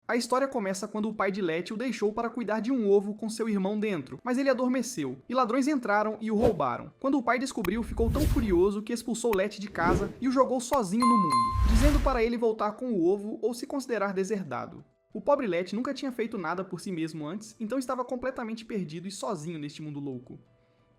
A história começa quando o pai de Letty o deixou para cuidar de um ovo com seu irmão dentro, mas ele adormeceu, e ladrões entraram e o roubaram. Quando o pai descobriu, ficou tão furioso que expulsou Letty de casa e o jogou sozinho no mundo, dizendo para ele voltar com o ovo ou se considerar deserdado. O pobre Letty nunca tinha feito nada por si mesmo antes, então estava completamente perdido e sozinho neste mundo louco.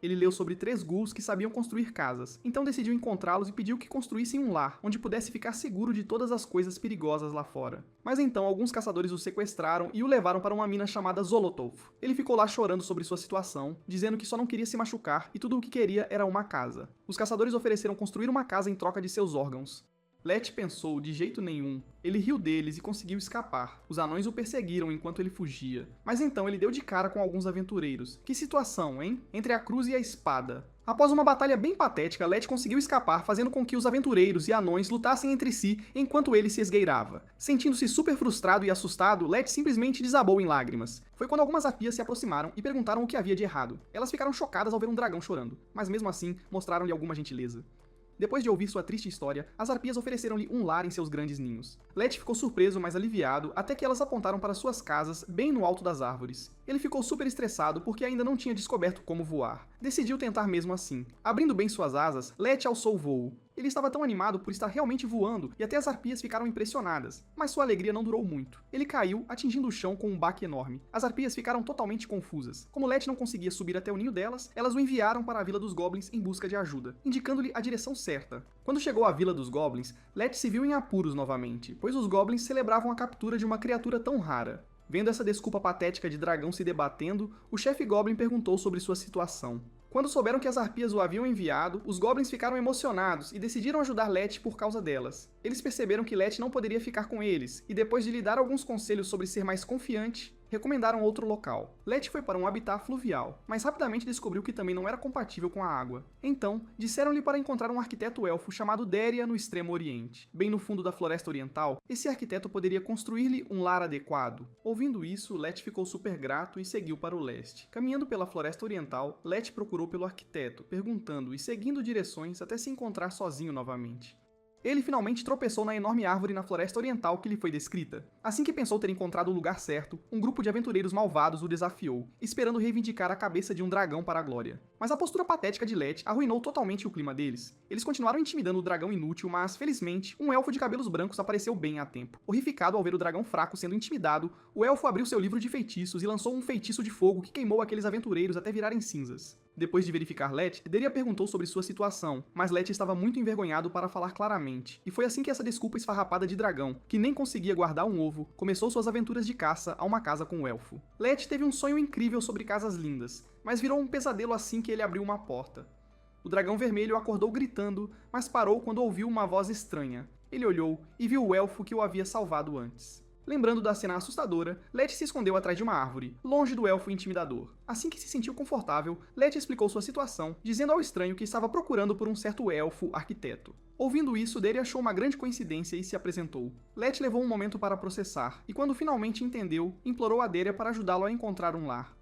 Ele leu sobre 3 ghouls que sabiam construir casas, então decidiu encontrá-los e pediu que construíssem um lar, onde pudesse ficar seguro de todas as coisas perigosas lá fora. Mas então alguns caçadores o sequestraram e o levaram para uma mina chamada Zolotov. Ele ficou lá chorando sobre sua situação, dizendo que só não queria se machucar e tudo o que queria era uma casa. Os caçadores ofereceram construir uma casa em troca de seus órgãos. Letty pensou de jeito nenhum. Ele riu deles e conseguiu escapar. Os anões o perseguiram enquanto ele fugia. Mas então ele deu de cara com alguns aventureiros. Que situação, hein? Entre a cruz e a espada. Após uma batalha bem patética, Letty conseguiu escapar, fazendo com que os aventureiros e anões lutassem entre si enquanto ele se esgueirava. Sentindo-se super frustrado e assustado, Letty simplesmente desabou em lágrimas. Foi quando algumas arpias se aproximaram e perguntaram o que havia de errado. Elas ficaram chocadas ao ver um dragão chorando, mas mesmo assim mostraram-lhe alguma gentileza. Depois de ouvir sua triste história, as arpias ofereceram-lhe um lar em seus grandes ninhos. Letty ficou surpreso, mas aliviado, até que elas apontaram para suas casas, bem no alto das árvores. Ele ficou super estressado porque ainda não tinha descoberto como voar. Decidiu tentar mesmo assim. Abrindo bem suas asas, Letty alçou o voo. Ele estava tão animado por estar realmente voando, e até as arpias ficaram impressionadas. Mas sua alegria não durou muito. Ele caiu, atingindo o chão com um baque enorme. As arpias ficaram totalmente confusas. Como Letty não conseguia subir até o ninho delas, elas o enviaram para a Vila dos Goblins em busca de ajuda, indicando-lhe a direção certa. Quando chegou à Vila dos Goblins, Letty se viu em apuros novamente, pois os Goblins celebravam a captura de uma criatura tão rara. Vendo essa desculpa patética de dragão se debatendo, o chefe Goblin perguntou sobre sua situação. Quando souberam que as arpias o haviam enviado, os Goblins ficaram emocionados e decidiram ajudar Letty por causa delas. Eles perceberam que Letty não poderia ficar com eles, e depois de lhe dar alguns conselhos sobre ser mais confiante, recomendaram outro local. Letty foi para um habitat fluvial, mas rapidamente descobriu que também não era compatível com a água. Então, disseram-lhe para encontrar um arquiteto elfo chamado Deria no extremo oriente. Bem no fundo da floresta oriental, esse arquiteto poderia construir-lhe um lar adequado. Ouvindo isso, Letty ficou super grato e seguiu para o leste. Caminhando pela floresta oriental, Letty procurou pelo arquiteto, perguntando e seguindo direções até se encontrar sozinho novamente. Ele finalmente tropeçou na enorme árvore na floresta oriental que lhe foi descrita. Assim que pensou ter encontrado o lugar certo, um grupo de aventureiros malvados o desafiou, esperando reivindicar a cabeça de um dragão para a glória. Mas a postura patética de Letty arruinou totalmente o clima deles. Eles continuaram intimidando o dragão inútil, mas, felizmente, um elfo de cabelos brancos apareceu bem a tempo. Horrificado ao ver o dragão fraco sendo intimidado, o elfo abriu seu livro de feitiços e lançou um feitiço de fogo que queimou aqueles aventureiros até virarem cinzas. Depois de verificar Letty, Deria perguntou sobre sua situação, mas Letty estava muito envergonhado para falar claramente, e foi assim que essa desculpa esfarrapada de dragão, que nem conseguia guardar um ovo, começou suas aventuras de caça a uma casa com o elfo. Letty teve um sonho incrível sobre casas lindas, mas virou um pesadelo assim que ele abriu uma porta. O dragão vermelho acordou gritando, mas parou quando ouviu uma voz estranha. Ele olhou e viu o elfo que o havia salvado antes. Lembrando da cena assustadora, Letty se escondeu atrás de uma árvore, longe do elfo intimidador. Assim que se sentiu confortável, Letty explicou sua situação, dizendo ao estranho que estava procurando por um certo elfo arquiteto. Ouvindo isso, Deria achou uma grande coincidência e se apresentou. Letty levou um momento para processar, e quando finalmente entendeu, implorou a Deria para ajudá-lo a encontrar um lar.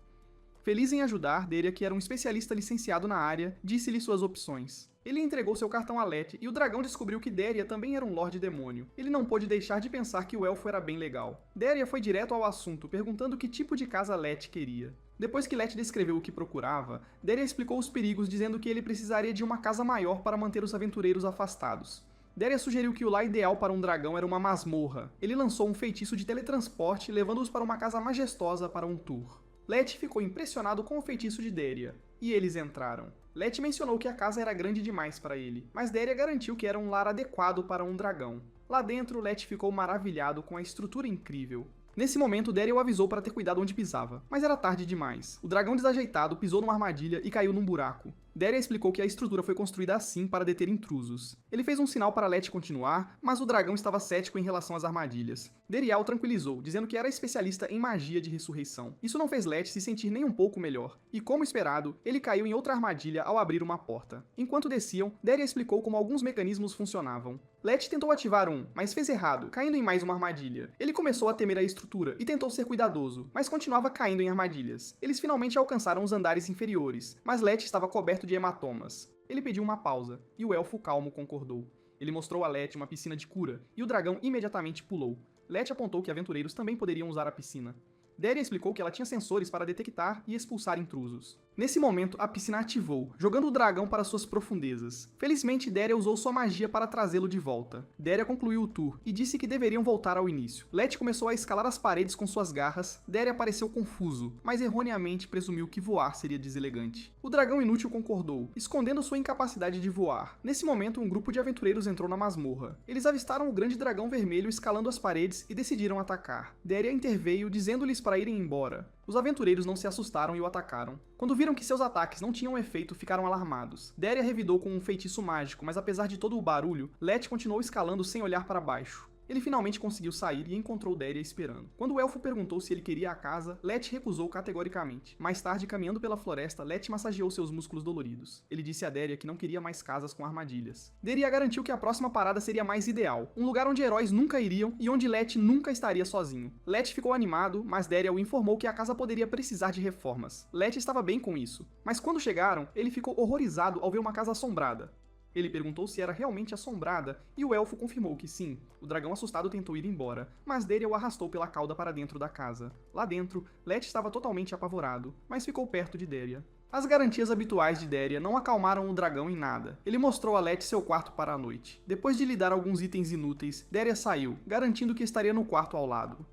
Feliz em ajudar, Deria, que era um especialista licenciado na área, disse-lhe suas opções. Ele entregou seu cartão a Letty e o dragão descobriu que Deria também era um Lorde Demônio. Ele não pôde deixar de pensar que o elfo era bem legal. Deria foi direto ao assunto, perguntando que tipo de casa Letty queria. Depois que Letty descreveu o que procurava, Deria explicou os perigos, dizendo que ele precisaria de uma casa maior para manter os aventureiros afastados. Deria sugeriu que o lar ideal para um dragão era uma masmorra. Ele lançou um feitiço de teletransporte, levando-os para uma casa majestosa para um tour. Letty ficou impressionado com o feitiço de Deria, e eles entraram. Letty mencionou que a casa era grande demais para ele, mas Deria garantiu que era um lar adequado para um dragão. Lá dentro, Letty ficou maravilhado com a estrutura incrível. Nesse momento, Deria o avisou para ter cuidado onde pisava, mas era tarde demais. O dragão desajeitado pisou numa armadilha e caiu num buraco. Deria explicou que a estrutura foi construída assim para deter intrusos. Ele fez um sinal para Letty continuar, mas o dragão estava cético em relação às armadilhas. Deria o tranquilizou, dizendo que era especialista em magia de ressurreição. Isso não fez Letty se sentir nem um pouco melhor, e como esperado, ele caiu em outra armadilha ao abrir uma porta. Enquanto desciam, Deria explicou como alguns mecanismos funcionavam. Letty tentou ativar um, mas fez errado, caindo em mais uma armadilha. Ele começou a temer a estrutura e tentou ser cuidadoso, mas continuava caindo em armadilhas. Eles finalmente alcançaram os andares inferiores, mas Letty estava coberto de hematomas. Ele pediu uma pausa, e o elfo calmo concordou. Ele mostrou a Letty uma piscina de cura, e o dragão imediatamente pulou. Let apontou que aventureiros também poderiam usar a piscina. Deria explicou que ela tinha sensores para detectar e expulsar intrusos. Nesse momento, a piscina ativou, jogando o dragão para suas profundezas. Felizmente, Deria usou sua magia para trazê-lo de volta. Deria concluiu o tour e disse que deveriam voltar ao início. Let começou a escalar as paredes com suas garras. Deria pareceu confuso, mas erroneamente presumiu que voar seria deselegante. O dragão inútil concordou, escondendo sua incapacidade de voar. Nesse momento, um grupo de aventureiros entrou na masmorra. Eles avistaram o grande dragão vermelho escalando as paredes e decidiram atacar. Deria interveio, dizendo-lhes para irem embora. Os aventureiros não se assustaram e o atacaram. Quando viram que seus ataques não tinham efeito, ficaram alarmados. Deria revidou com um feitiço mágico, mas apesar de todo o barulho, Let continuou escalando sem olhar para baixo. Ele finalmente conseguiu sair e encontrou Deria esperando. Quando o elfo perguntou se ele queria a casa, Let recusou categoricamente. Mais tarde, caminhando pela floresta, Let massageou seus músculos doloridos. Ele disse a Deria que não queria mais casas com armadilhas. Deria garantiu que a próxima parada seria mais ideal, um lugar onde heróis nunca iriam e onde Let nunca estaria sozinho. Let ficou animado, mas Deria o informou que a casa poderia precisar de reformas. Let estava bem com isso, mas quando chegaram, ele ficou horrorizado ao ver uma casa assombrada. Ele perguntou se era realmente assombrada, e o elfo confirmou que sim. O dragão assustado tentou ir embora, mas Deria o arrastou pela cauda para dentro da casa. Lá dentro, Let estava totalmente apavorado, mas ficou perto de Deria. As garantias habituais de Deria não acalmaram o dragão em nada. Ele mostrou a Let seu quarto para a noite. Depois de lhe dar alguns itens inúteis, Deria saiu, garantindo que estaria no quarto ao lado.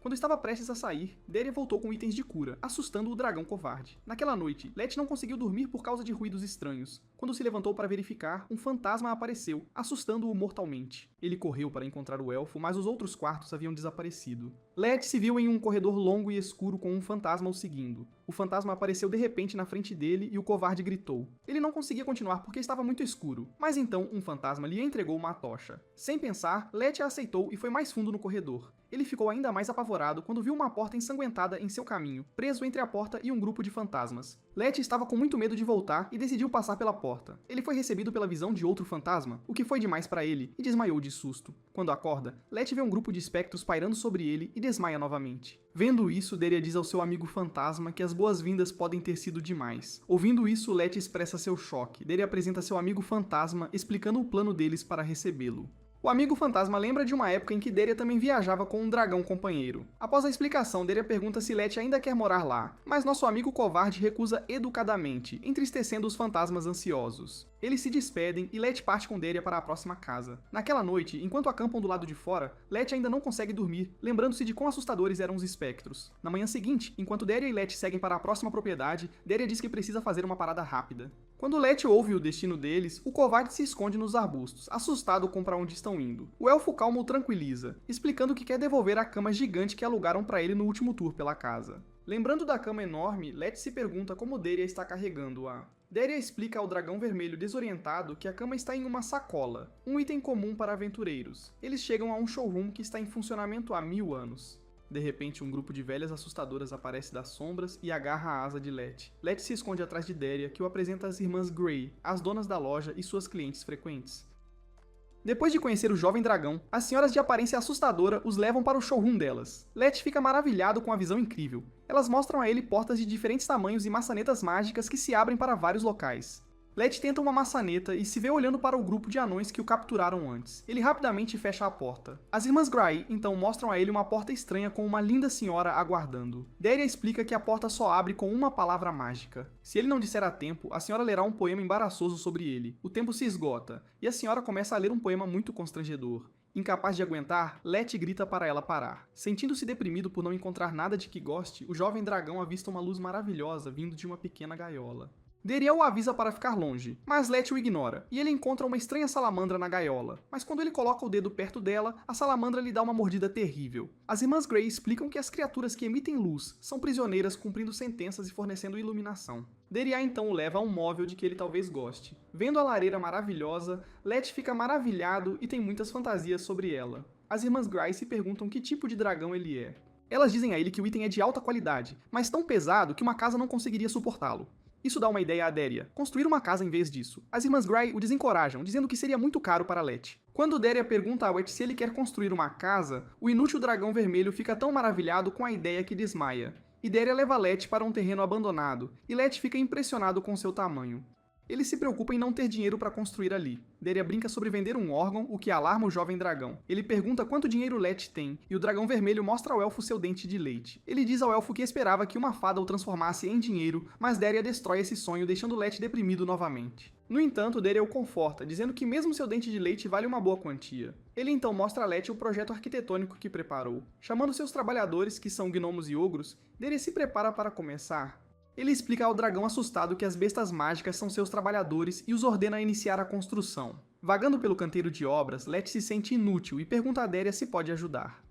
Quando estava prestes a sair, Deria voltou com itens de cura, assustando o dragão covarde. Naquela noite, Let não conseguiu dormir por causa de ruídos estranhos. Quando se levantou para verificar, um fantasma apareceu, assustando-o mortalmente. Ele correu para encontrar o elfo, mas os outros quartos haviam desaparecido. Let se viu em um corredor longo e escuro com um fantasma o seguindo. O fantasma apareceu de repente na frente dele e o covarde gritou. Ele não conseguia continuar porque estava muito escuro, mas então um fantasma lhe entregou uma tocha. Sem pensar, Let a aceitou e foi mais fundo no corredor. Ele ficou ainda mais apavorado quando viu uma porta ensanguentada em seu caminho, preso entre a porta e um grupo de fantasmas. Let estava com muito medo de voltar e decidiu passar pela porta. Ele foi recebido pela visão de outro fantasma, o que foi demais para ele, e desmaiou de susto. Quando acorda, Let vê um grupo de espectros pairando sobre ele e desmaia novamente. Vendo isso, Deria diz ao seu amigo fantasma que as boas-vindas podem ter sido demais. Ouvindo isso, Let expressa seu choque. Deria apresenta seu amigo fantasma, explicando o plano deles para recebê-lo. O amigo fantasma lembra de uma época em que Deria também viajava com um dragão companheiro. Após a explicação, Deria pergunta se Let ainda quer morar lá, mas nosso amigo covarde recusa educadamente, entristecendo os fantasmas ansiosos. Eles se despedem e Let parte com Deria para a próxima casa. Naquela noite, enquanto acampam do lado de fora, Let ainda não consegue dormir, lembrando-se de quão assustadores eram os espectros. Na manhã seguinte, enquanto Deria e Let seguem para a próxima propriedade, Deria diz que precisa fazer uma parada rápida. Quando Let ouve o destino deles, o covarde se esconde nos arbustos, assustado com para onde estão indo. O elfo calmo o tranquiliza, explicando que quer devolver a cama gigante que alugaram para ele no último tour pela casa. Lembrando da cama enorme, Let se pergunta como Deria está carregando-a. Deria explica ao dragão vermelho desorientado que a cama está em uma sacola, um item comum para aventureiros. Eles chegam a um showroom que está em funcionamento há 1000 anos. De repente, um grupo de velhas assustadoras aparece das sombras e agarra a asa de Let. Let se esconde atrás de Deria, que o apresenta às irmãs Grey, as donas da loja e suas clientes frequentes. Depois de conhecer o jovem dragão, as senhoras de aparência assustadora os levam para o showroom delas. Let fica maravilhado com a visão incrível. Elas mostram a ele portas de diferentes tamanhos e maçanetas mágicas que se abrem para vários locais. Let tenta uma maçaneta e se vê olhando para o grupo de anões que o capturaram antes. Ele rapidamente fecha a porta. As irmãs Grey então mostram a ele uma porta estranha com uma linda senhora aguardando. Deria explica que a porta só abre com uma palavra mágica. Se ele não disser a tempo, a senhora lerá um poema embaraçoso sobre ele. O tempo se esgota, e a senhora começa a ler um poema muito constrangedor. Incapaz de aguentar, Let grita para ela parar. Sentindo-se deprimido por não encontrar nada de que goste, o jovem dragão avista uma luz maravilhosa vindo de uma pequena gaiola. Deria o avisa para ficar longe, mas Let o ignora, e ele encontra uma estranha salamandra na gaiola. Mas quando ele coloca o dedo perto dela, a salamandra lhe dá uma mordida terrível. As irmãs Grey explicam que as criaturas que emitem luz são prisioneiras cumprindo sentenças e fornecendo iluminação. Deria então o leva a um móvel de que ele talvez goste. Vendo a lareira maravilhosa, Let fica maravilhado e tem muitas fantasias sobre ela. As irmãs Grey se perguntam que tipo de dragão ele é. Elas dizem a ele que o item é de alta qualidade, mas tão pesado que uma casa não conseguiria suportá-lo. Isso dá uma ideia a Deria, construir uma casa em vez disso. As irmãs Grey o desencorajam, dizendo que seria muito caro para Let. Quando Deria pergunta a Let se ele quer construir uma casa, o inútil dragão vermelho fica tão maravilhado com a ideia que desmaia. E Deria leva Let para um terreno abandonado, e Let fica impressionado com seu tamanho. Ele se preocupa em não ter dinheiro para construir ali. Deria brinca sobre vender um órgão, o que alarma o jovem dragão. Ele pergunta quanto dinheiro Let tem, e o dragão vermelho mostra ao elfo seu dente de leite. Ele diz ao elfo que esperava que uma fada o transformasse em dinheiro, mas Deria destrói esse sonho, deixando Let deprimido novamente. No entanto, Deria o conforta, dizendo que mesmo seu dente de leite vale uma boa quantia. Ele então mostra a Let o projeto arquitetônico que preparou. Chamando seus trabalhadores, que são gnomos e ogros, Deria se prepara para começar. Ele explica ao dragão assustado que as bestas mágicas são seus trabalhadores e os ordena a iniciar a construção. Vagando pelo canteiro de obras, Let se sente inútil e pergunta a Deria se pode ajudar.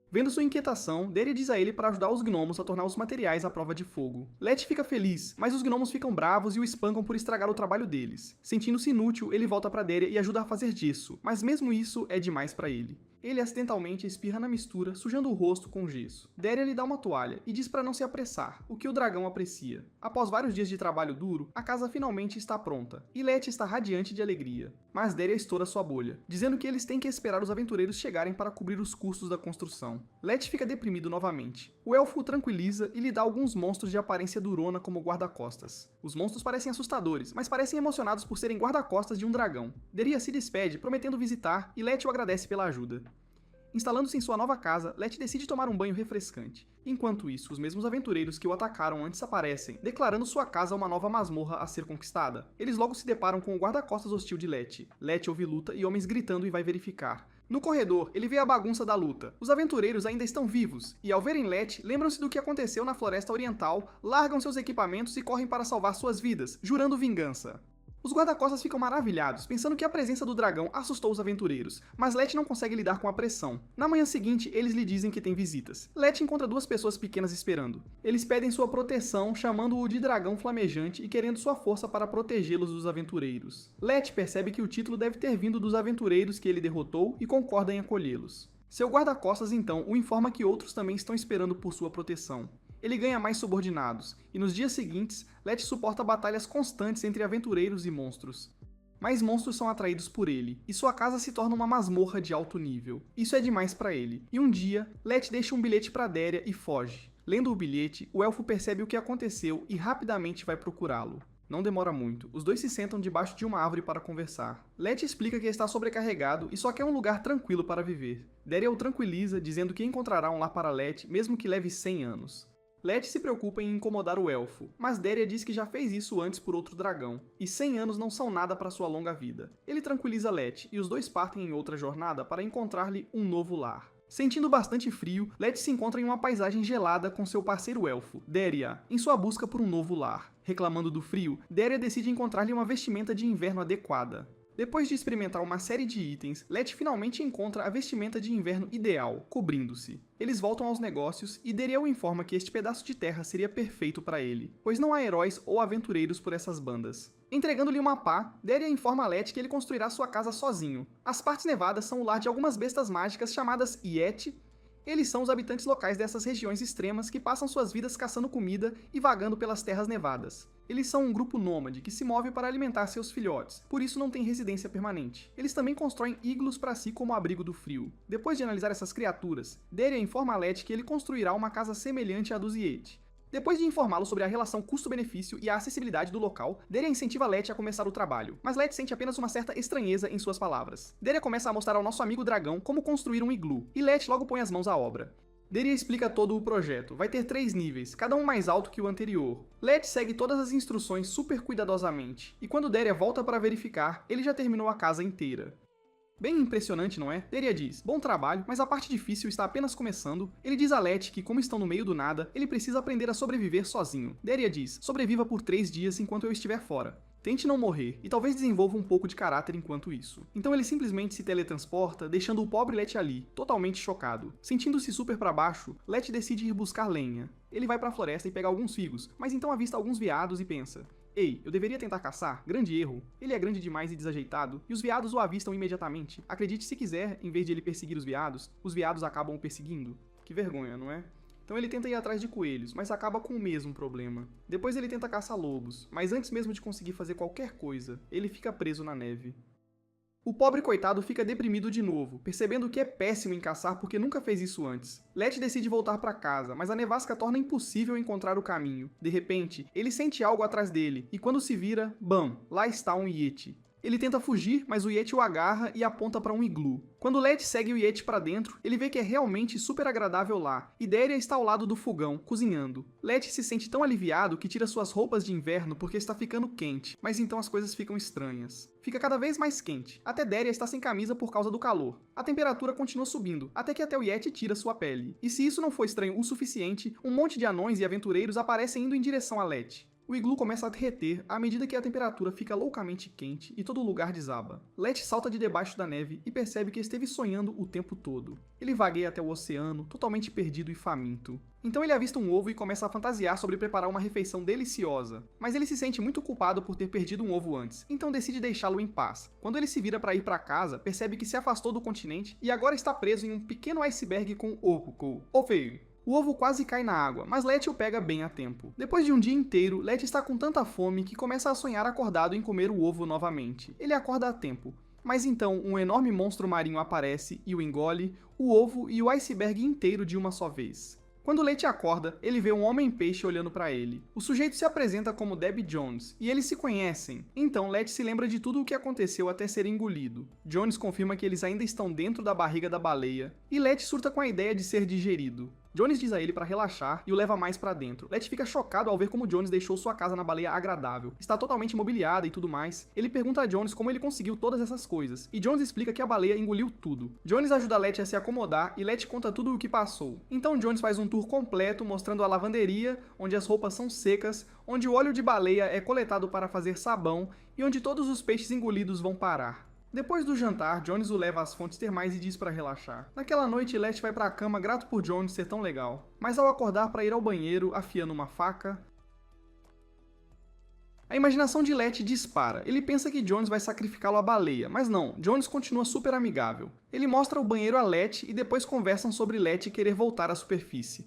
Vendo sua inquietação, Deria diz a ele para ajudar os gnomos a tornar os materiais à prova de fogo. Let fica feliz, mas os gnomos ficam bravos e o espancam por estragar o trabalho deles. Sentindo-se inútil, ele volta para Deria e ajuda a fazer gesso, mas mesmo isso é demais para ele. Ele acidentalmente espirra na mistura, sujando o rosto com gesso. Deria lhe dá uma toalha e diz para não se apressar, o que o dragão aprecia. Após vários dias de trabalho duro, a casa finalmente está pronta, e Let está radiante de alegria. Mas Deria estoura sua bolha, dizendo que eles têm que esperar os aventureiros chegarem para cobrir os custos da construção. Let fica deprimido novamente. O elfo o tranquiliza e lhe dá alguns monstros de aparência durona como guarda-costas. Os monstros parecem assustadores, mas parecem emocionados por serem guarda-costas de um dragão. Deria se despede, prometendo visitar, e Let o agradece pela ajuda. Instalando-se em sua nova casa, Let decide tomar um banho refrescante. Enquanto isso, os mesmos aventureiros que o atacaram antes aparecem, declarando sua casa uma nova masmorra a ser conquistada. Eles logo se deparam com o guarda-costas hostil de Let. Let ouve luta e homens gritando e vai verificar. No corredor, ele vê a bagunça da luta. Os aventureiros ainda estão vivos, e ao verem Let, lembram-se do que aconteceu na Floresta Oriental, largam seus equipamentos e correm para salvar suas vidas, jurando vingança. Os guarda-costas ficam maravilhados, pensando que a presença do dragão assustou os aventureiros, mas Let não consegue lidar com a pressão. Na manhã seguinte, eles lhe dizem que tem visitas. Let encontra duas pessoas pequenas esperando. Eles pedem sua proteção, chamando-o de dragão flamejante e querendo sua força para protegê-los dos aventureiros. Let percebe que o título deve ter vindo dos aventureiros que ele derrotou e concorda em acolhê-los. Seu guarda-costas então o informa que outros também estão esperando por sua proteção. Ele ganha mais subordinados, e nos dias seguintes, Let suporta batalhas constantes entre aventureiros e monstros. Mais monstros são atraídos por ele, e sua casa se torna uma masmorra de alto nível. Isso é demais para ele, e um dia, Let deixa um bilhete para Deria e foge. Lendo o bilhete, o elfo percebe o que aconteceu e rapidamente vai procurá-lo. Não demora muito, os dois se sentam debaixo de uma árvore para conversar. Let explica que está sobrecarregado e só quer um lugar tranquilo para viver. Deria o tranquiliza, dizendo que encontrará um lar para Let, mesmo que leve 100 anos. Let se preocupa em incomodar o elfo, mas Deria diz que já fez isso antes por outro dragão, e 100 anos não são nada para sua longa vida. Ele tranquiliza Let, e os dois partem em outra jornada para encontrar-lhe um novo lar. Sentindo bastante frio, Let se encontra em uma paisagem gelada com seu parceiro elfo, Deria, em sua busca por um novo lar. Reclamando do frio, Deria decide encontrar-lhe uma vestimenta de inverno adequada. Depois de experimentar uma série de itens, Let finalmente encontra a vestimenta de inverno ideal, cobrindo-se. Eles voltam aos negócios e Deria o informa que este pedaço de terra seria perfeito para ele, pois não há heróis ou aventureiros por essas bandas. Entregando-lhe uma pá, Deria informa a Let que ele construirá sua casa sozinho. As partes nevadas são o lar de algumas bestas mágicas chamadas Yeti. Eles são os habitantes locais dessas regiões extremas que passam suas vidas caçando comida e vagando pelas terras nevadas. Eles são um grupo nômade que se move para alimentar seus filhotes, por isso não tem residência permanente. Eles também constroem iglus para si como abrigo do frio. Depois de analisar essas criaturas, Deria informa a Let que ele construirá uma casa semelhante à dos Yeti. Depois de informá-lo sobre a relação custo-benefício e a acessibilidade do local, Deria incentiva Let a começar o trabalho, mas Let sente apenas uma certa estranheza em suas palavras. Deria começa a mostrar ao nosso amigo dragão como construir um iglu, e Let logo põe as mãos à obra. Deria explica todo o projeto, vai ter 3 níveis, cada um mais alto que o anterior. Let segue todas as instruções super cuidadosamente, e quando Deria volta para verificar, ele já terminou a casa inteira. Bem impressionante, não é? Deria diz, bom trabalho, mas a parte difícil está apenas começando. Ele diz a Let que, como estão no meio do nada, ele precisa aprender a sobreviver sozinho. Deria diz, sobreviva por 3 dias enquanto eu estiver fora. Tente não morrer, e talvez desenvolva um pouco de caráter enquanto isso. Então ele simplesmente se teletransporta, deixando o pobre Let ali, totalmente chocado. Sentindo-se super pra baixo, Let decide ir buscar lenha. Ele vai pra floresta e pega alguns figos, mas então avista alguns veados e pensa, ei, eu deveria tentar caçar? Grande erro. Ele é grande demais e desajeitado, e os veados o avistam imediatamente. Acredite se quiser, em vez de ele perseguir os veados acabam o perseguindo. Que vergonha, não é? Então ele tenta ir atrás de coelhos, mas acaba com o mesmo problema. Depois ele tenta caçar lobos, mas antes mesmo de conseguir fazer qualquer coisa, ele fica preso na neve. O pobre coitado fica deprimido de novo, percebendo que é péssimo em caçar porque nunca fez isso antes. Letty decide voltar para casa, mas a nevasca torna impossível encontrar o caminho. De repente, ele sente algo atrás dele, e quando se vira, bam, lá está um Yeti. Ele tenta fugir, mas o Yeti o agarra e aponta para um iglu. Quando Letty segue o Yeti para dentro, ele vê que é realmente super agradável lá, e Daria está ao lado do fogão, cozinhando. Letty se sente tão aliviado que tira suas roupas de inverno porque está ficando quente, mas então as coisas ficam estranhas. Fica cada vez mais quente, até Daria está sem camisa por causa do calor. A temperatura continua subindo, até que o Yeti tira sua pele. E se isso não for estranho o suficiente, um monte de anões e aventureiros aparecem indo em direção a Letty. O iglu começa a derreter à medida que a temperatura fica loucamente quente e todo o lugar desaba. Letty salta de debaixo da neve e percebe que esteve sonhando o tempo todo. Ele vagueia até o oceano, totalmente perdido e faminto. Então ele avista um ovo e começa a fantasiar sobre preparar uma refeição deliciosa. Mas ele se sente muito culpado por ter perdido um ovo antes, então decide deixá-lo em paz. Quando ele se vira para ir para casa, percebe que se afastou do continente e agora está preso em um pequeno iceberg com Okuko, ou feio. O ovo quase cai na água, mas Letty o pega bem a tempo. Depois de um dia inteiro, Letty está com tanta fome que começa a sonhar acordado em comer o ovo novamente. Ele acorda a tempo. Mas então, um enorme monstro marinho aparece e o engole, o ovo e o iceberg inteiro de uma só vez. Quando Letty acorda, ele vê um homem-peixe olhando para ele. O sujeito se apresenta como Debbie Jones, e eles se conhecem. Então Letty se lembra de tudo o que aconteceu até ser engolido. Jones confirma que eles ainda estão dentro da barriga da baleia, e Letty surta com a ideia de ser digerido. Jones diz a ele para relaxar e o leva mais para dentro. Letty fica chocado ao ver como Jones deixou sua casa na baleia agradável. Está totalmente mobiliada e tudo mais. Ele pergunta a Jones como ele conseguiu todas essas coisas, e Jones explica que a baleia engoliu tudo. Jones ajuda Letty a se acomodar e Letty conta tudo o que passou. Então Jones faz um tour completo mostrando a lavanderia, onde as roupas são secas, onde o óleo de baleia é coletado para fazer sabão e onde todos os peixes engolidos vão parar. Depois do jantar, Jones o leva às fontes termais e diz para relaxar. Naquela noite, Letty vai para a cama grato por Jones ser tão legal. Mas ao acordar para ir ao banheiro, afiando uma faca, a imaginação de Letty dispara. Ele pensa que Jones vai sacrificá-lo à baleia, mas não, Jones continua super amigável. Ele mostra o banheiro a Letty e depois conversam sobre Letty querer voltar à superfície.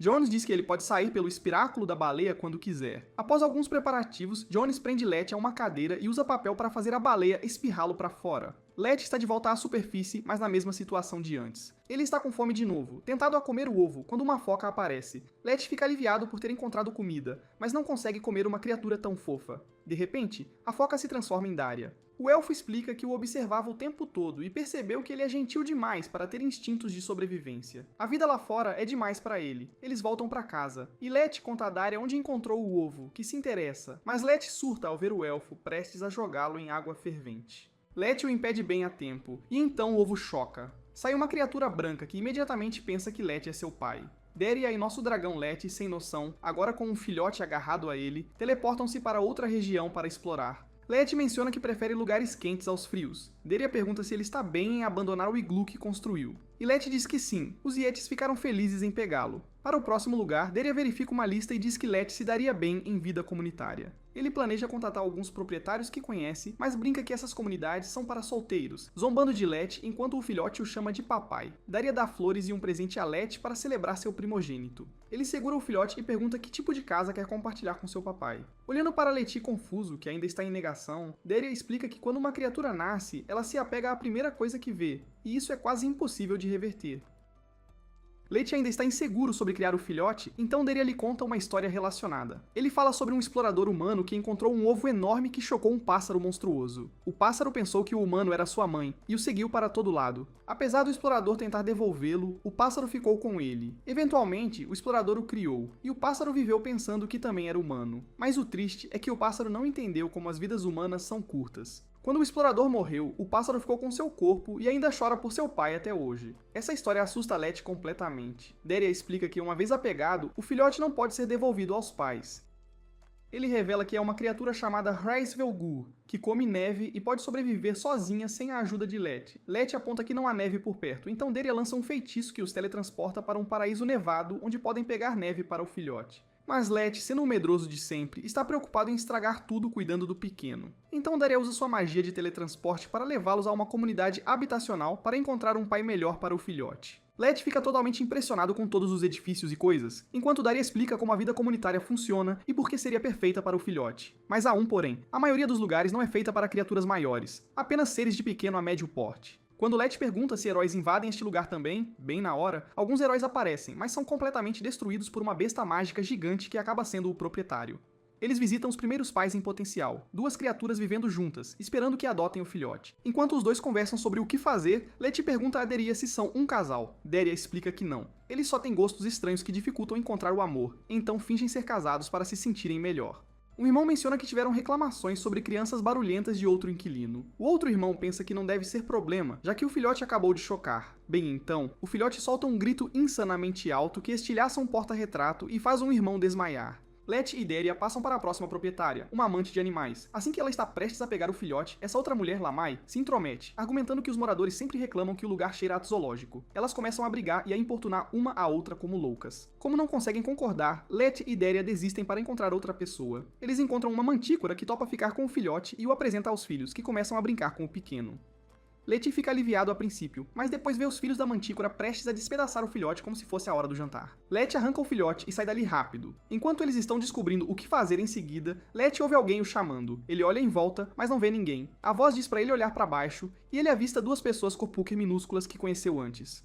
Jones diz que ele pode sair pelo espiráculo da baleia quando quiser. Após alguns preparativos, Jones prende Letty a uma cadeira e usa papel para fazer a baleia espirrá-lo para fora. Letty está de volta à superfície, mas na mesma situação de antes. Ele está com fome de novo, tentado a comer o ovo, quando uma foca aparece. Letty fica aliviado por ter encontrado comida, mas não consegue comer uma criatura tão fofa. De repente, a foca se transforma em Daria. O elfo explica que o observava o tempo todo e percebeu que ele é gentil demais para ter instintos de sobrevivência. A vida lá fora é demais para ele. Eles voltam para casa. E Letty conta a Daria onde encontrou o ovo, que se interessa. Mas Letty surta ao ver o elfo prestes a jogá-lo em água fervente. Letty o impede bem a tempo, e então o ovo choca. Sai uma criatura branca que imediatamente pensa que Letty é seu pai. Daria e nosso dragão Letty, sem noção, agora com um filhote agarrado a ele, teleportam-se para outra região para explorar. Letty menciona que prefere lugares quentes aos frios. Daria pergunta se ele está bem em abandonar o iglu que construiu. E Letty diz que sim, os Yetis ficaram felizes em pegá-lo. Para o próximo lugar, Daria verifica uma lista e diz que Letty se daria bem em vida comunitária. Ele planeja contatar alguns proprietários que conhece, mas brinca que essas comunidades são para solteiros, zombando de Letty enquanto o filhote o chama de papai. Daria dá flores e um presente a Letty para celebrar seu primogênito. Ele segura o filhote e pergunta que tipo de casa quer compartilhar com seu papai. Olhando para Letty confuso, que ainda está em negação, Daria explica que quando uma criatura nasce, ela se apega à primeira coisa que vê, e isso é quase impossível de reverter. Letty ainda está inseguro sobre criar o filhote, então Daria lhe conta uma história relacionada. Ele fala sobre um explorador humano que encontrou um ovo enorme que chocou um pássaro monstruoso. O pássaro pensou que o humano era sua mãe, e o seguiu para todo lado. Apesar do explorador tentar devolvê-lo, o pássaro ficou com ele. Eventualmente, o explorador o criou, e o pássaro viveu pensando que também era humano. Mas o triste é que o pássaro não entendeu como as vidas humanas são curtas. Quando o explorador morreu, o pássaro ficou com seu corpo e ainda chora por seu pai até hoje. Essa história assusta Letty completamente. Daria explica que, uma vez apegado, o filhote não pode ser devolvido aos pais. Ele revela que é uma criatura chamada Hraesvelgur, que come neve e pode sobreviver sozinha sem a ajuda de Letty. Letty aponta que não há neve por perto, então Daria lança um feitiço que os teletransporta para um paraíso nevado onde podem pegar neve para o filhote. Mas Letty, sendo um medroso de sempre, está preocupado em estragar tudo cuidando do pequeno. Então Daria usa sua magia de teletransporte para levá-los a uma comunidade habitacional para encontrar um pai melhor para o filhote. Let fica totalmente impressionado com todos os edifícios e coisas, enquanto Daria explica como a vida comunitária funciona e por que seria perfeita para o filhote. Mas há um porém: a maioria dos lugares não é feita para criaturas maiores, apenas seres de pequeno a médio porte. Quando Let pergunta se heróis invadem este lugar também, bem na hora, alguns heróis aparecem, mas são completamente destruídos por uma besta mágica gigante que acaba sendo o proprietário. Eles visitam os primeiros pais em potencial, duas criaturas vivendo juntas, esperando que adotem o filhote. Enquanto os dois conversam sobre o que fazer, Let pergunta a Deria se são um casal. Deria explica que não. Eles só têm gostos estranhos que dificultam encontrar o amor, então fingem ser casados para se sentirem melhor. O irmão menciona que tiveram reclamações sobre crianças barulhentas de outro inquilino. O outro irmão pensa que não deve ser problema, já que o filhote acabou de chocar. Bem então, o filhote solta um grito insanamente alto que estilhaça um porta-retrato e faz um irmão desmaiar. Let e Deria passam para a próxima proprietária, uma amante de animais. Assim que ela está prestes a pegar o filhote, essa outra mulher, Lamai, se intromete, argumentando que os moradores sempre reclamam que o lugar cheira a zoológico. Elas começam a brigar e a importunar uma a outra como loucas. Como não conseguem concordar, Let e Deria desistem para encontrar outra pessoa. Eles encontram uma mantícora que topa ficar com o filhote e o apresenta aos filhos, que começam a brincar com o pequeno. Let fica aliviado a princípio, mas depois vê os filhos da mantícora prestes a despedaçar o filhote como se fosse a hora do jantar. Let arranca o filhote e sai dali rápido. Enquanto eles estão descobrindo o que fazer em seguida, Let ouve alguém o chamando. Ele olha em volta, mas não vê ninguém. A voz diz para ele olhar para baixo, e ele avista duas pessoas corpúquer minúsculas que conheceu antes.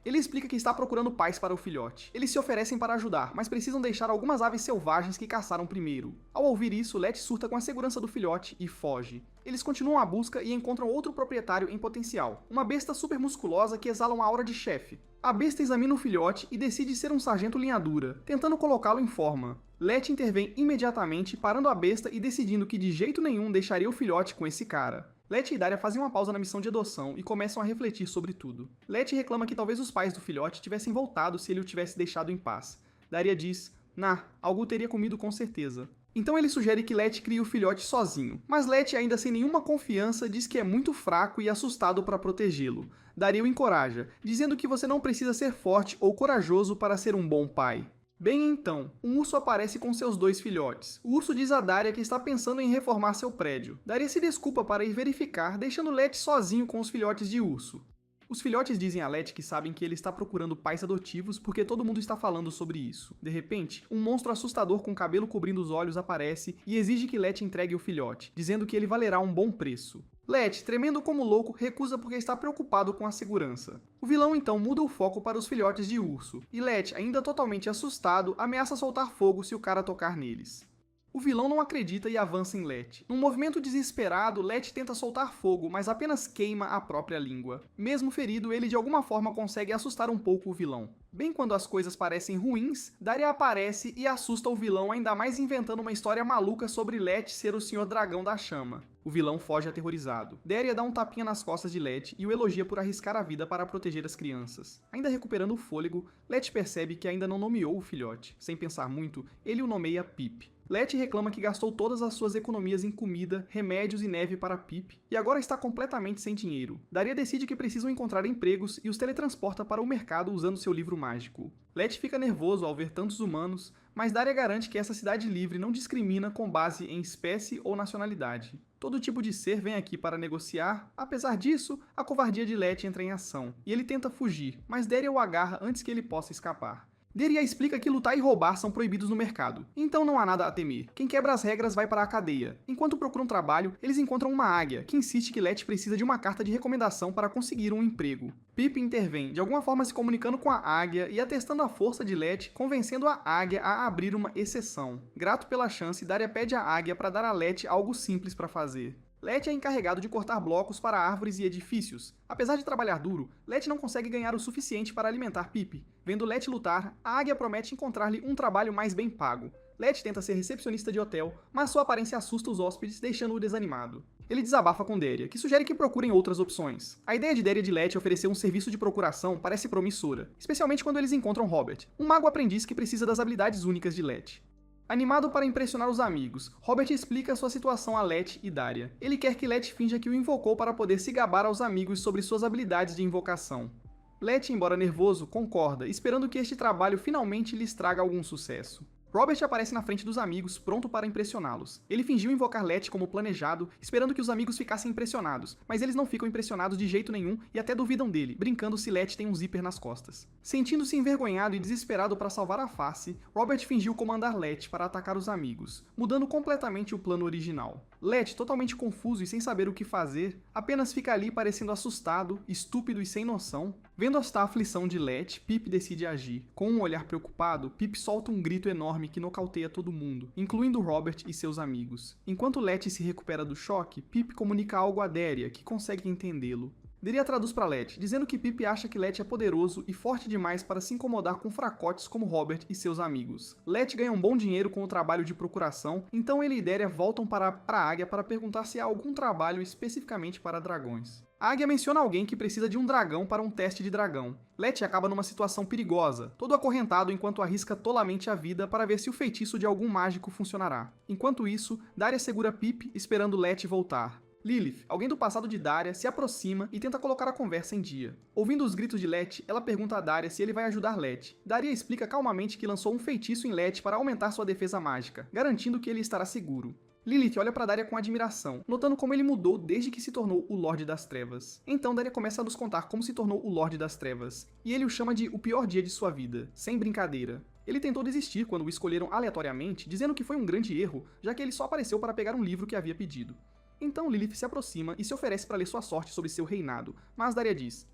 Ele explica que está procurando pais para o filhote. Eles se oferecem para ajudar, mas precisam deixar algumas aves selvagens que caçaram primeiro. Ao ouvir isso, Let surta com a segurança do filhote e foge. Eles continuam a busca e encontram outro proprietário em potencial, uma besta super musculosa que exala uma aura de chefe. A besta examina o filhote e decide ser um sargento linhadura, tentando colocá-lo em forma. Let intervém imediatamente, parando a besta e decidindo que de jeito nenhum deixaria o filhote com esse cara. Let e Daria fazem uma pausa na missão de adoção e começam a refletir sobre tudo. Let reclama que talvez os pais do filhote tivessem voltado se ele o tivesse deixado em paz. Daria diz: "Nah, algo teria comido com certeza." Então ele sugere que Let crie o filhote sozinho, mas Let, ainda sem nenhuma confiança, diz que é muito fraco e assustado para protegê-lo. Daria o encoraja, dizendo que você não precisa ser forte ou corajoso para ser um bom pai. Bem então, um urso aparece com seus dois filhotes. O urso diz a Daria que está pensando em reformar seu prédio. Daria se desculpa para ir verificar, deixando Let sozinho com os filhotes de urso. Os filhotes dizem a Let que sabem que ele está procurando pais adotivos porque todo mundo está falando sobre isso. De repente, um monstro assustador com cabelo cobrindo os olhos aparece e exige que Let entregue o filhote, dizendo que ele valerá um bom preço. Let, tremendo como louco, recusa porque está preocupado com a segurança. O vilão então muda o foco para os filhotes de urso, e Let, ainda totalmente assustado, ameaça soltar fogo se o cara tocar neles. O vilão não acredita e avança em Let. Num movimento desesperado, Let tenta soltar fogo, mas apenas queima a própria língua. Mesmo ferido, ele de alguma forma consegue assustar um pouco o vilão. Bem quando as coisas parecem ruins, Daria aparece e assusta o vilão, ainda mais inventando uma história maluca sobre Let ser o Senhor Dragão da Chama. O vilão foge aterrorizado. Daria dá um tapinha nas costas de Let e o elogia por arriscar a vida para proteger as crianças. Ainda recuperando o fôlego, Let percebe que ainda não nomeou o filhote. Sem pensar muito, ele o nomeia Pip. Let reclama que gastou todas as suas economias em comida, remédios e neve para Pip, e agora está completamente sem dinheiro. Daria decide que precisam encontrar empregos e os teletransporta para o mercado usando seu livro mágico. Let fica nervoso ao ver tantos humanos, mas Daria garante que essa cidade livre não discrimina com base em espécie ou nacionalidade. Todo tipo de ser vem aqui para negociar. Apesar disso, a covardia de Let entra em ação, e ele tenta fugir, mas Daria o agarra antes que ele possa escapar. Daria explica que lutar e roubar são proibidos no mercado, então não há nada a temer. Quem quebra as regras vai para a cadeia. Enquanto procuram trabalho, eles encontram uma águia, que insiste que Let precisa de uma carta de recomendação para conseguir um emprego. Pip intervém, de alguma forma se comunicando com a águia e atestando a força de Let, convencendo a águia a abrir uma exceção. Grato pela chance, Daria pede à águia para dar a Let algo simples para fazer. Let é encarregado de cortar blocos para árvores e edifícios. Apesar de trabalhar duro, Let não consegue ganhar o suficiente para alimentar Pip. Vendo Let lutar, a águia promete encontrar-lhe um trabalho mais bem pago. Let tenta ser recepcionista de hotel, mas sua aparência assusta os hóspedes, deixando-o desanimado. Ele desabafa com Daria, que sugere que procurem outras opções. A ideia de Daria de Let oferecer um serviço de procuração parece promissora, especialmente quando eles encontram Robert, um mago aprendiz que precisa das habilidades únicas de Let. Animado para impressionar os amigos, Robert explica sua situação a Let e Daria. Ele quer que Let finja que o invocou para poder se gabar aos amigos sobre suas habilidades de invocação. Let, embora nervoso, concorda, esperando que este trabalho finalmente lhes traga algum sucesso. Robert aparece na frente dos amigos, pronto para impressioná-los. Ele fingiu invocar Letty como planejado, esperando que os amigos ficassem impressionados, mas eles não ficam impressionados de jeito nenhum e até duvidam dele, brincando se Letty tem um zíper nas costas. Sentindo-se envergonhado e desesperado para salvar a face, Robert fingiu comandar Letty para atacar os amigos, mudando completamente o plano original. Letty, totalmente confuso e sem saber o que fazer, apenas fica ali parecendo assustado, estúpido e sem noção. Vendo esta aflição de Letty, Pip decide agir. Com um olhar preocupado, Pip solta um grito enorme que nocauteia todo mundo, incluindo Robert e seus amigos. Enquanto Letty se recupera do choque, Pip comunica algo a Daria, que consegue entendê-lo. Daria traduz para Letty, dizendo que Pip acha que Letty é poderoso e forte demais para se incomodar com fracotes como Robert e seus amigos. Letty ganha um bom dinheiro com o trabalho de procuração, então ele e Daria voltam para a Águia para perguntar se há algum trabalho especificamente para dragões. A Águia menciona alguém que precisa de um dragão para um teste de dragão. Letty acaba numa situação perigosa, todo acorrentado enquanto arrisca tolamente a vida para ver se o feitiço de algum mágico funcionará. Enquanto isso, Daria segura Pip, esperando Letty voltar. Lilith, alguém do passado de Daria, se aproxima e tenta colocar a conversa em dia. Ouvindo os gritos de Letty, ela pergunta a Daria se ele vai ajudar Letty. Daria explica calmamente que lançou um feitiço em Letty para aumentar sua defesa mágica, garantindo que ele estará seguro. Lilith olha para Daria com admiração, notando como ele mudou desde que se tornou o Lorde das Trevas. Então Daria começa a nos contar como se tornou o Lorde das Trevas, e ele o chama de o pior dia de sua vida, sem brincadeira. Ele tentou desistir quando o escolheram aleatoriamente, dizendo que foi um grande erro, já que ele só apareceu para pegar um livro que havia pedido. Então Lilith se aproxima e se oferece para ler sua sorte sobre seu reinado, mas Daria diz: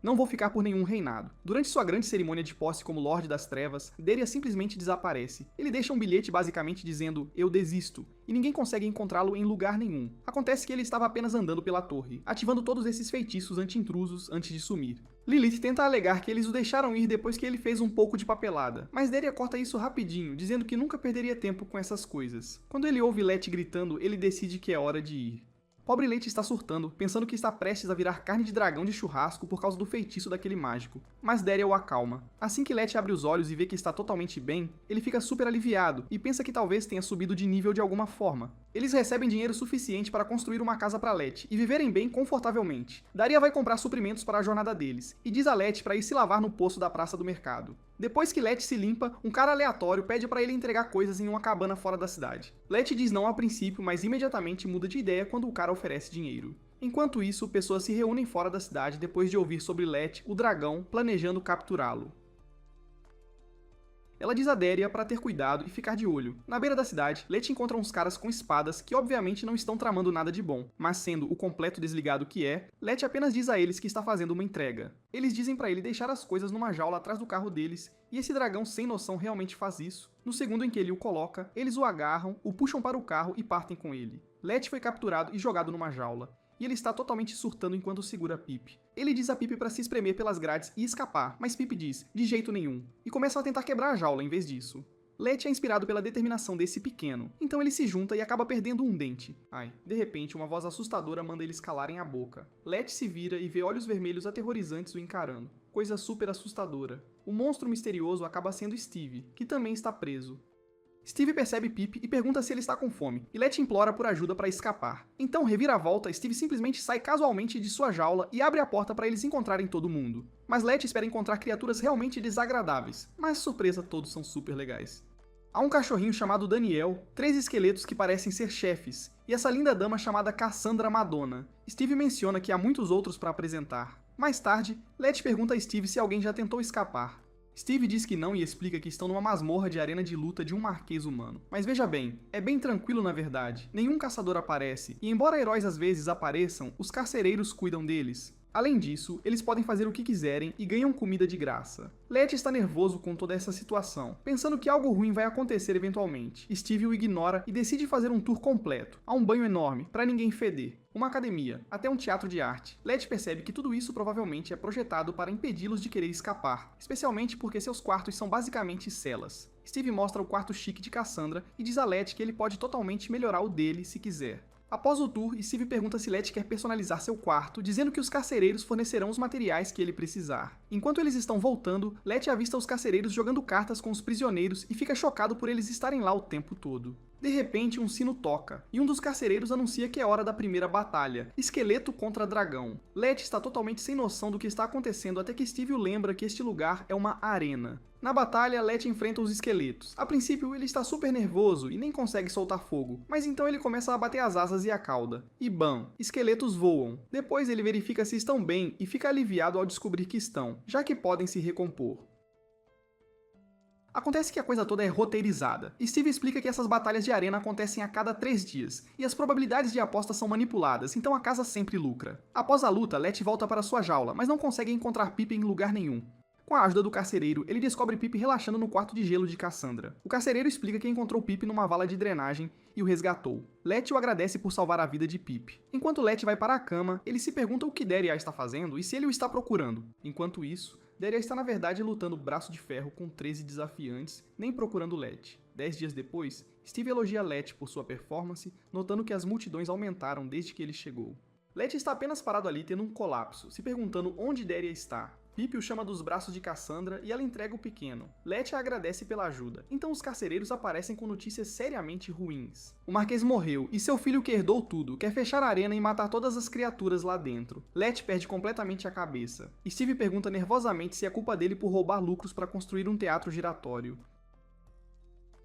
não vou ficar por nenhum reinado. Durante sua grande cerimônia de posse como Lorde das Trevas, Daria simplesmente desaparece. Ele deixa um bilhete basicamente dizendo: eu desisto, e ninguém consegue encontrá-lo em lugar nenhum. Acontece que ele estava apenas andando pela torre, ativando todos esses feitiços anti-intrusos antes de sumir. Lilith tenta alegar que eles o deixaram ir depois que ele fez um pouco de papelada, mas Daria corta isso rapidinho, dizendo que nunca perderia tempo com essas coisas. Quando ele ouve Letty gritando, ele decide que é hora de ir. Pobre Letty está surtando, pensando que está prestes a virar carne de dragão de churrasco por causa do feitiço daquele mágico, mas Daria o acalma. Assim que Letty abre os olhos e vê que está totalmente bem, ele fica super aliviado e pensa que talvez tenha subido de nível de alguma forma. Eles recebem dinheiro suficiente para construir uma casa para Letty e viverem bem confortavelmente. Daria vai comprar suprimentos para a jornada deles, e diz a Letty para ir se lavar no poço da praça do mercado. Depois que Letty se limpa, um cara aleatório pede para ele entregar coisas em uma cabana fora da cidade. Letty diz não a princípio, mas imediatamente muda de ideia quando o cara oferece dinheiro. Enquanto isso, pessoas se reúnem fora da cidade depois de ouvir sobre Letty, o dragão, planejando capturá-lo. Ela diz a Daria para ter cuidado e ficar de olho. Na beira da cidade, Letty encontra uns caras com espadas que obviamente não estão tramando nada de bom, mas sendo o completo desligado que é, Letty apenas diz a eles que está fazendo uma entrega. Eles dizem para ele deixar as coisas numa jaula atrás do carro deles, e esse dragão sem noção realmente faz isso. No segundo em que ele o coloca, eles o agarram, o puxam para o carro e partem com ele. Letty foi capturado e jogado numa jaula, e ele está totalmente surtando enquanto segura Pip. Ele diz a Pip para se espremer pelas grades e escapar, mas Pip diz, de jeito nenhum, e começam a tentar quebrar a jaula em vez disso. Letty é inspirado pela determinação desse pequeno, então ele se junta e acaba perdendo um dente. De repente, uma voz assustadora manda eles calarem a boca. Letty se vira e vê olhos vermelhos aterrorizantes o encarando. Coisa super assustadora. O monstro misterioso acaba sendo Steve, que também está preso. Steve percebe Pip e pergunta se ele está com fome, e Letty implora por ajuda para escapar. Então, reviravolta, Steve simplesmente sai casualmente de sua jaula e abre a porta para eles encontrarem todo mundo. Mas Letty espera encontrar criaturas realmente desagradáveis, mas surpresa, todos são super legais. Há um cachorrinho chamado Daniel, 3 esqueletos que parecem ser chefes, e essa linda dama chamada Cassandra Madonna. Steve menciona que há muitos outros para apresentar. Mais tarde, Letty pergunta a Steve se alguém já tentou escapar. Steve diz que não e explica que estão numa masmorra de arena de luta de um marquês humano. Mas veja bem, é bem tranquilo na verdade. Nenhum caçador aparece, e embora heróis às vezes apareçam, os carcereiros cuidam deles. Além disso, eles podem fazer o que quiserem e ganham comida de graça. Letty está nervoso com toda essa situação, pensando que algo ruim vai acontecer eventualmente. Steve o ignora e decide fazer um tour completo. Há um banho enorme, para ninguém feder, uma academia, até um teatro de arte. Letty percebe que tudo isso provavelmente é projetado para impedi-los de querer escapar, especialmente porque seus quartos são basicamente celas. Steve mostra o quarto chique de Cassandra e diz a Letty que ele pode totalmente melhorar o dele se quiser. Após o tour, Steve pergunta se Letty quer personalizar seu quarto, dizendo que os carcereiros fornecerão os materiais que ele precisar. Enquanto eles estão voltando, Letty avista os carcereiros jogando cartas com os prisioneiros e fica chocado por eles estarem lá o tempo todo. De repente, um sino toca, e um dos carcereiros anuncia que é hora da primeira batalha, esqueleto contra dragão. Letty está totalmente sem noção do que está acontecendo até que Steve o lembra que este lugar é uma arena. Na batalha, Let enfrenta os esqueletos. A princípio, ele está super nervoso e nem consegue soltar fogo, mas então ele começa a bater as asas e a cauda. E bam, esqueletos voam. Depois ele verifica se estão bem e fica aliviado ao descobrir que estão, já que podem se recompor. Acontece que a coisa toda é roteirizada. Steve explica que essas batalhas de arena acontecem a cada 3 dias, e as probabilidades de aposta são manipuladas, então a casa sempre lucra. Após a luta, Let volta para sua jaula, mas não consegue encontrar Pip em lugar nenhum. Com a ajuda do carcereiro, ele descobre Pip relaxando no quarto de gelo de Cassandra. O carcereiro explica que encontrou Pip numa vala de drenagem e o resgatou. Let o agradece por salvar a vida de Pip. Enquanto Let vai para a cama, ele se pergunta o que Daria está fazendo e se ele o está procurando. Enquanto isso, Daria está na verdade lutando braço de ferro com 13 desafiantes, nem procurando Let. 10 dias depois, Steve elogia Let por sua performance, notando que as multidões aumentaram desde que ele chegou. Let está apenas parado ali tendo um colapso, se perguntando onde Daria está. Pip o chama dos braços de Cassandra e ela entrega o pequeno. Let a agradece pela ajuda, então os carcereiros aparecem com notícias seriamente ruins. O Marquês morreu e seu filho que herdou tudo quer fechar a arena e matar todas as criaturas lá dentro. Let perde completamente a cabeça. Steve pergunta nervosamente se é culpa dele por roubar lucros para construir um teatro giratório.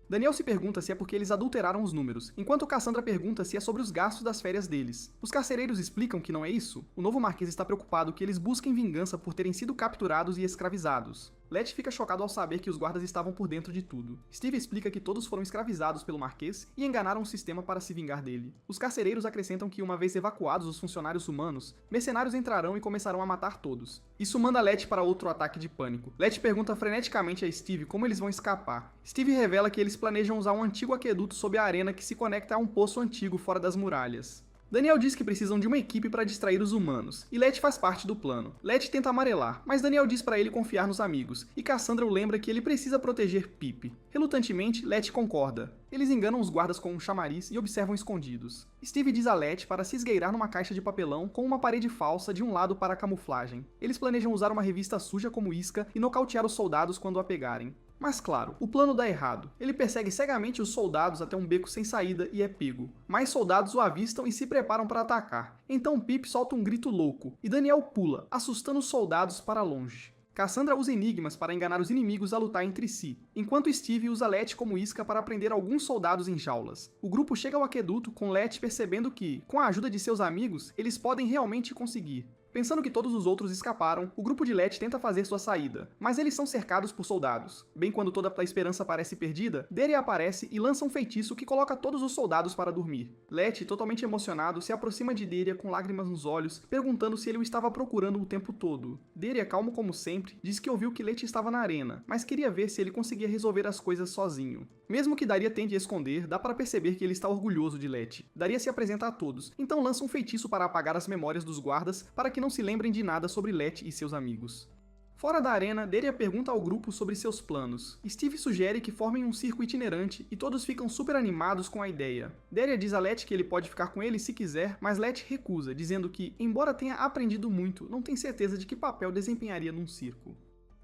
Daniel se pergunta se é porque eles adulteraram os números, enquanto Cassandra pergunta se é sobre os gastos das férias deles. Os carcereiros explicam que não é isso. O novo Marquês está preocupado que eles busquem vingança por terem sido capturados e escravizados. Let fica chocado ao saber que os guardas estavam por dentro de tudo. Steve explica que todos foram escravizados pelo Marquês e enganaram o sistema para se vingar dele. Os carcereiros acrescentam que uma vez evacuados os funcionários humanos, mercenários entrarão e começarão a matar todos. Isso manda Let para outro ataque de pânico. Let pergunta freneticamente a Steve como eles vão escapar. Steve revela que eles planejam usar um antigo aqueduto sob a arena que se conecta a um poço antigo fora das muralhas. Daniel diz que precisam de uma equipe para distrair os humanos, e Let faz parte do plano. Let tenta amarelar, mas Daniel diz para ele confiar nos amigos, e Cassandra o lembra que ele precisa proteger Pip. Relutantemente, Let concorda. Eles enganam os guardas com um chamariz e observam escondidos. Steve diz a Let para se esgueirar numa caixa de papelão com uma parede falsa de um lado para a camuflagem. Eles planejam usar uma revista suja como isca e nocautear os soldados quando a pegarem. Mas claro, o plano dá errado. Ele persegue cegamente os soldados até um beco sem saída e é pego. Mais soldados o avistam e se preparam para atacar. Então Pip solta um grito louco, e Daniel pula, assustando os soldados para longe. Cassandra usa enigmas para enganar os inimigos a lutar entre si, enquanto Steve usa Let como isca para prender alguns soldados em jaulas. O grupo chega ao aqueduto com Let percebendo que, com a ajuda de seus amigos, eles podem realmente conseguir. Pensando que todos os outros escaparam, o grupo de Let tenta fazer sua saída, mas eles são cercados por soldados. Bem quando toda a esperança parece perdida, Daria aparece e lança um feitiço que coloca todos os soldados para dormir. Let, totalmente emocionado, se aproxima de Daria com lágrimas nos olhos, perguntando se ele o estava procurando o tempo todo. Daria, calmo como sempre, diz que ouviu que Let estava na arena, mas queria ver se ele conseguia resolver as coisas sozinho. Mesmo que Daria tente esconder, dá para perceber que ele está orgulhoso de Let. Daria se apresenta a todos, então lança um feitiço para apagar as memórias dos guardas para que não se lembrem de nada sobre Let e seus amigos. Fora da arena, Daria pergunta ao grupo sobre seus planos. Steve sugere que formem um circo itinerante e todos ficam super animados com a ideia. Daria diz a Let que ele pode ficar com ele se quiser, mas Let recusa, dizendo que, embora tenha aprendido muito, não tem certeza de que papel desempenharia num circo.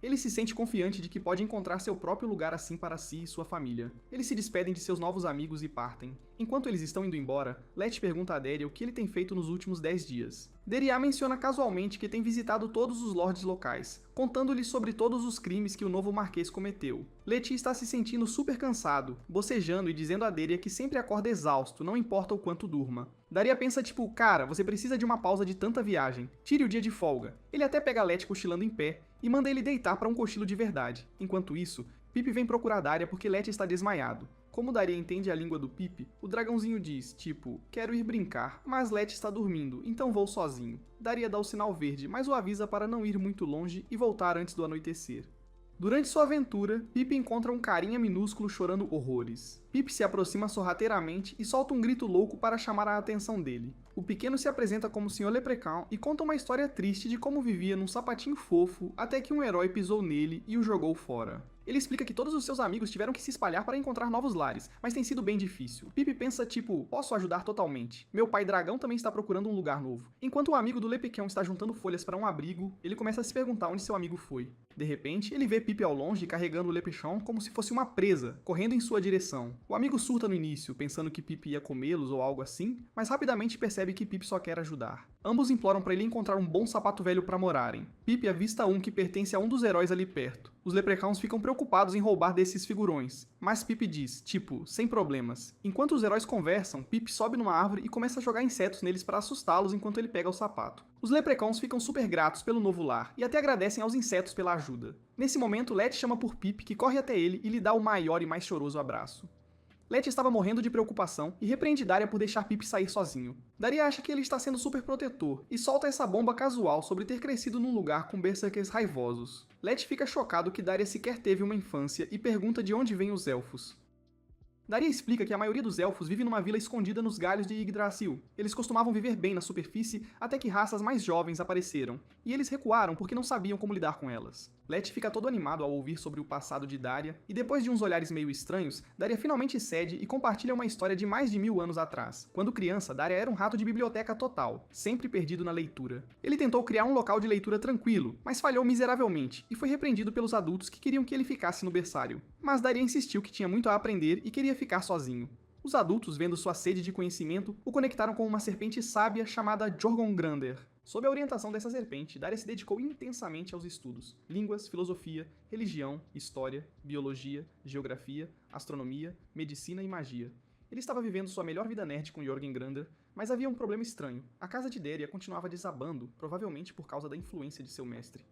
Ele se sente confiante de que pode encontrar seu próprio lugar assim para si e sua família. Eles se despedem de seus novos amigos e partem. Enquanto eles estão indo embora, Let pergunta a Daria o que ele tem feito nos últimos 10 dias. Daria menciona casualmente que tem visitado todos os lords locais, contando-lhes sobre todos os crimes que o novo Marquês cometeu. Let está se sentindo super cansado, bocejando e dizendo a Daria que sempre acorda exausto, não importa o quanto durma. Daria pensa tipo, cara, você precisa de uma pausa de tanta viagem, tire o dia de folga. Ele até pega Let cochilando em pé e manda ele deitar para um cochilo de verdade. Enquanto isso, Pip vem procurar Daria porque Let está desmaiado. Como Daria entende a língua do Pip, o dragãozinho diz, tipo, quero ir brincar, mas Let está dormindo, então vou sozinho. Daria dá o sinal verde, mas o avisa para não ir muito longe e voltar antes do anoitecer. Durante sua aventura, Pip encontra um carinha minúsculo chorando horrores. Pip se aproxima sorrateiramente e solta um grito louco para chamar a atenção dele. O pequeno se apresenta como Sr. Leprechaun e conta uma história triste de como vivia num sapatinho fofo até que um herói pisou nele e o jogou fora. Ele explica que todos os seus amigos tiveram que se espalhar para encontrar novos lares, mas tem sido bem difícil. Pip pensa tipo, posso ajudar totalmente. Meu pai dragão também está procurando um lugar novo. Enquanto o amigo do Leprechaun está juntando folhas para um abrigo, ele começa a se perguntar onde seu amigo foi. De repente, ele vê Pip ao longe carregando o Leprechaun como se fosse uma presa, correndo em sua direção. O amigo surta no início, pensando que Pip ia comê-los ou algo assim, mas rapidamente percebe percebe que Pip só quer ajudar. Ambos imploram para ele encontrar um bom sapato velho para morarem. Pip avista um que pertence a um dos heróis ali perto. Os Leprechauns ficam preocupados em roubar desses figurões, mas Pip diz, tipo, sem problemas. Enquanto os heróis conversam, Pip sobe numa árvore e começa a jogar insetos neles para assustá-los enquanto ele pega o sapato. Os Leprechauns ficam super gratos pelo novo lar e até agradecem aos insetos pela ajuda. Nesse momento, Letty chama por Pip, que corre até ele e lhe dá o maior e mais choroso abraço. Letty estava morrendo de preocupação e repreende Daria por deixar Pip sair sozinho. Daria acha que ele está sendo super protetor e solta essa bomba casual sobre ter crescido num lugar com berserkers raivosos. Letty fica chocado que Daria sequer teve uma infância e pergunta de onde vêm os elfos. Daria explica que a maioria dos elfos vive numa vila escondida nos galhos de Yggdrasil. Eles costumavam viver bem na superfície até que raças mais jovens apareceram, e eles recuaram porque não sabiam como lidar com elas. Letty fica todo animado ao ouvir sobre o passado de Daria, e depois de uns olhares meio estranhos, Daria finalmente cede e compartilha uma história de mais de 1000 anos atrás. Quando criança, Daria era um rato de biblioteca total, sempre perdido na leitura. Ele tentou criar um local de leitura tranquilo, mas falhou miseravelmente, e foi repreendido pelos adultos que queriam que ele ficasse no berçário. Mas Daria insistiu que tinha muito a aprender e queria ficar sozinho. Os adultos, vendo sua sede de conhecimento, o conectaram com uma serpente sábia chamada Jorgongrander. Sob a orientação dessa serpente, Daria se dedicou intensamente aos estudos: línguas, filosofia, religião, história, biologia, geografia, astronomia, medicina e magia. Ele estava vivendo sua melhor vida nerd com Jorgongrander, mas havia um problema estranho. A casa de Daria continuava desabando, provavelmente por causa da influência de seu mestre.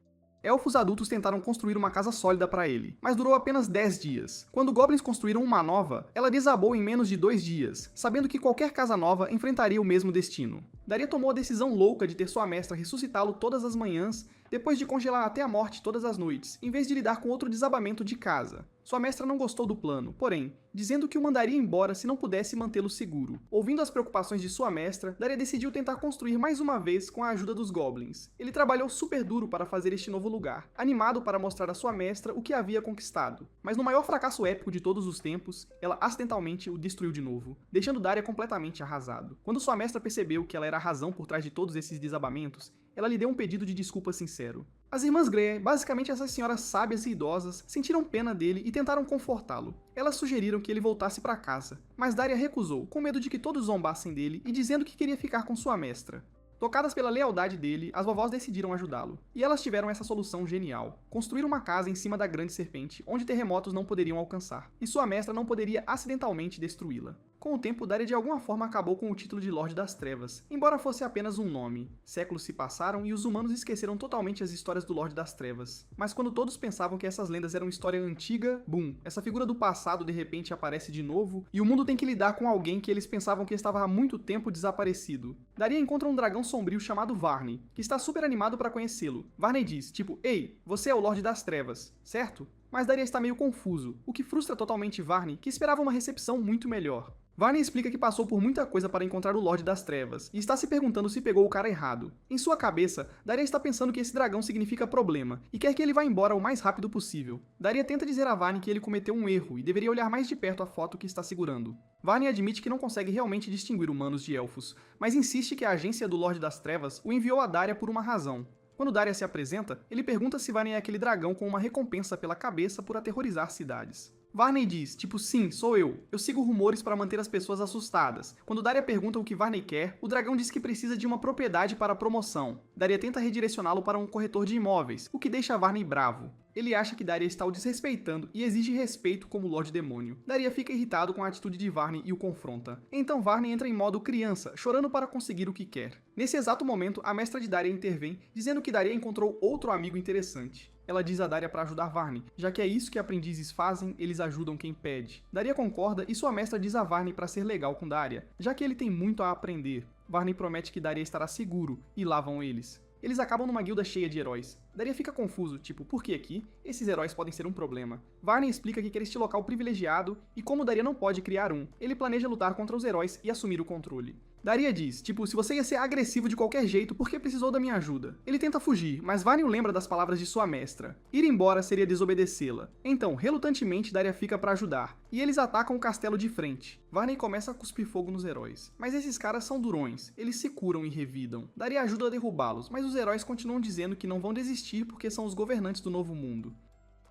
Elfos adultos tentaram construir uma casa sólida para ele, mas durou apenas 10 dias. Quando goblins construíram uma nova, ela desabou em menos de 2 dias, sabendo que qualquer casa nova enfrentaria o mesmo destino. Daria tomou a decisão louca de ter sua mestra ressuscitá-lo todas as manhãs, depois de congelar até a morte todas as noites, em vez de lidar com outro desabamento de casa. Sua mestra não gostou do plano, porém, dizendo que o mandaria embora se não pudesse mantê-lo seguro. Ouvindo as preocupações de sua mestra, Daria decidiu tentar construir mais uma vez com a ajuda dos goblins. Ele trabalhou super duro para fazer este novo lugar, animado para mostrar à sua mestra o que havia conquistado. Mas no maior fracasso épico de todos os tempos, ela acidentalmente o destruiu de novo, deixando Daria completamente arrasado. Quando sua mestra percebeu que ela era a razão por trás de todos esses desabamentos, ela lhe deu um pedido de desculpa sincero. As irmãs Grey, basicamente essas senhoras sábias e idosas, sentiram pena dele e tentaram confortá-lo. Elas sugeriram que ele voltasse para casa, mas Daria recusou, com medo de que todos zombassem dele e dizendo que queria ficar com sua mestra. Tocadas pela lealdade dele, as vovós decidiram ajudá-lo, e elas tiveram essa solução genial: construir uma casa em cima da grande serpente, onde terremotos não poderiam alcançar, e sua mestra não poderia acidentalmente destruí-la. Com o tempo, Daria de alguma forma acabou com o título de Lorde das Trevas, embora fosse apenas um nome. Séculos se passaram e os humanos esqueceram totalmente as histórias do Lorde das Trevas. Mas quando todos pensavam que essas lendas eram história antiga, boom, essa figura do passado de repente aparece de novo, e o mundo tem que lidar com alguém que eles pensavam que estava há muito tempo desaparecido. Daria encontra um dragão sombrio chamado Varney, que está super animado para conhecê-lo. Varney diz, tipo, ei, você é o Lorde das Trevas, certo? Mas Daria está meio confuso, o que frustra totalmente Varney, que esperava uma recepção muito melhor. Varney explica que passou por muita coisa para encontrar o Lorde das Trevas, e está se perguntando se pegou o cara errado. Em sua cabeça, Daria está pensando que esse dragão significa problema, e quer que ele vá embora o mais rápido possível. Daria tenta dizer a Varney que ele cometeu um erro, e deveria olhar mais de perto a foto que está segurando. Varney admite que não consegue realmente distinguir humanos de elfos, mas insiste que a agência do Lorde das Trevas o enviou a Daria por uma razão. Quando Daria se apresenta, ele pergunta se Varney é aquele dragão com uma recompensa pela cabeça por aterrorizar cidades. Varney diz, tipo, sim, sou eu. Eu sigo rumores para manter as pessoas assustadas. Quando Daria pergunta o que Varney quer, o dragão diz que precisa de uma propriedade para promoção. Daria tenta redirecioná-lo para um corretor de imóveis, o que deixa Varney bravo. Ele acha que Daria está o desrespeitando e exige respeito como Lorde Demônio. Daria fica irritado com a atitude de Varney e o confronta. Então Varney entra em modo criança, chorando para conseguir o que quer. Nesse exato momento, a mestra de Daria intervém, dizendo que Daria encontrou outro amigo interessante. Ela diz a Daria para ajudar Varney, já que é isso que aprendizes fazem, eles ajudam quem pede. Daria concorda e sua mestra diz a Varney para ser legal com Daria, já que ele tem muito a aprender. Varney promete que Daria estará seguro, e lá vão eles. Eles acabam numa guilda cheia de heróis. Daria fica confuso, tipo, por que aqui? Esses heróis podem ser um problema. Varney explica que quer este local privilegiado e como Daria não pode criar um. Ele planeja lutar contra os heróis e assumir o controle. Daria diz, tipo, se você ia ser agressivo de qualquer jeito, por que precisou da minha ajuda? Ele tenta fugir, mas Varney o lembra das palavras de sua mestra. Ir embora seria desobedecê-la. Então, relutantemente, Daria fica para ajudar, e eles atacam o castelo de frente. Varney começa a cuspir fogo nos heróis. Mas esses caras são durões, eles se curam e revidam. Daria ajuda a derrubá-los, mas os heróis continuam dizendo que não vão desistir porque são os governantes do novo mundo.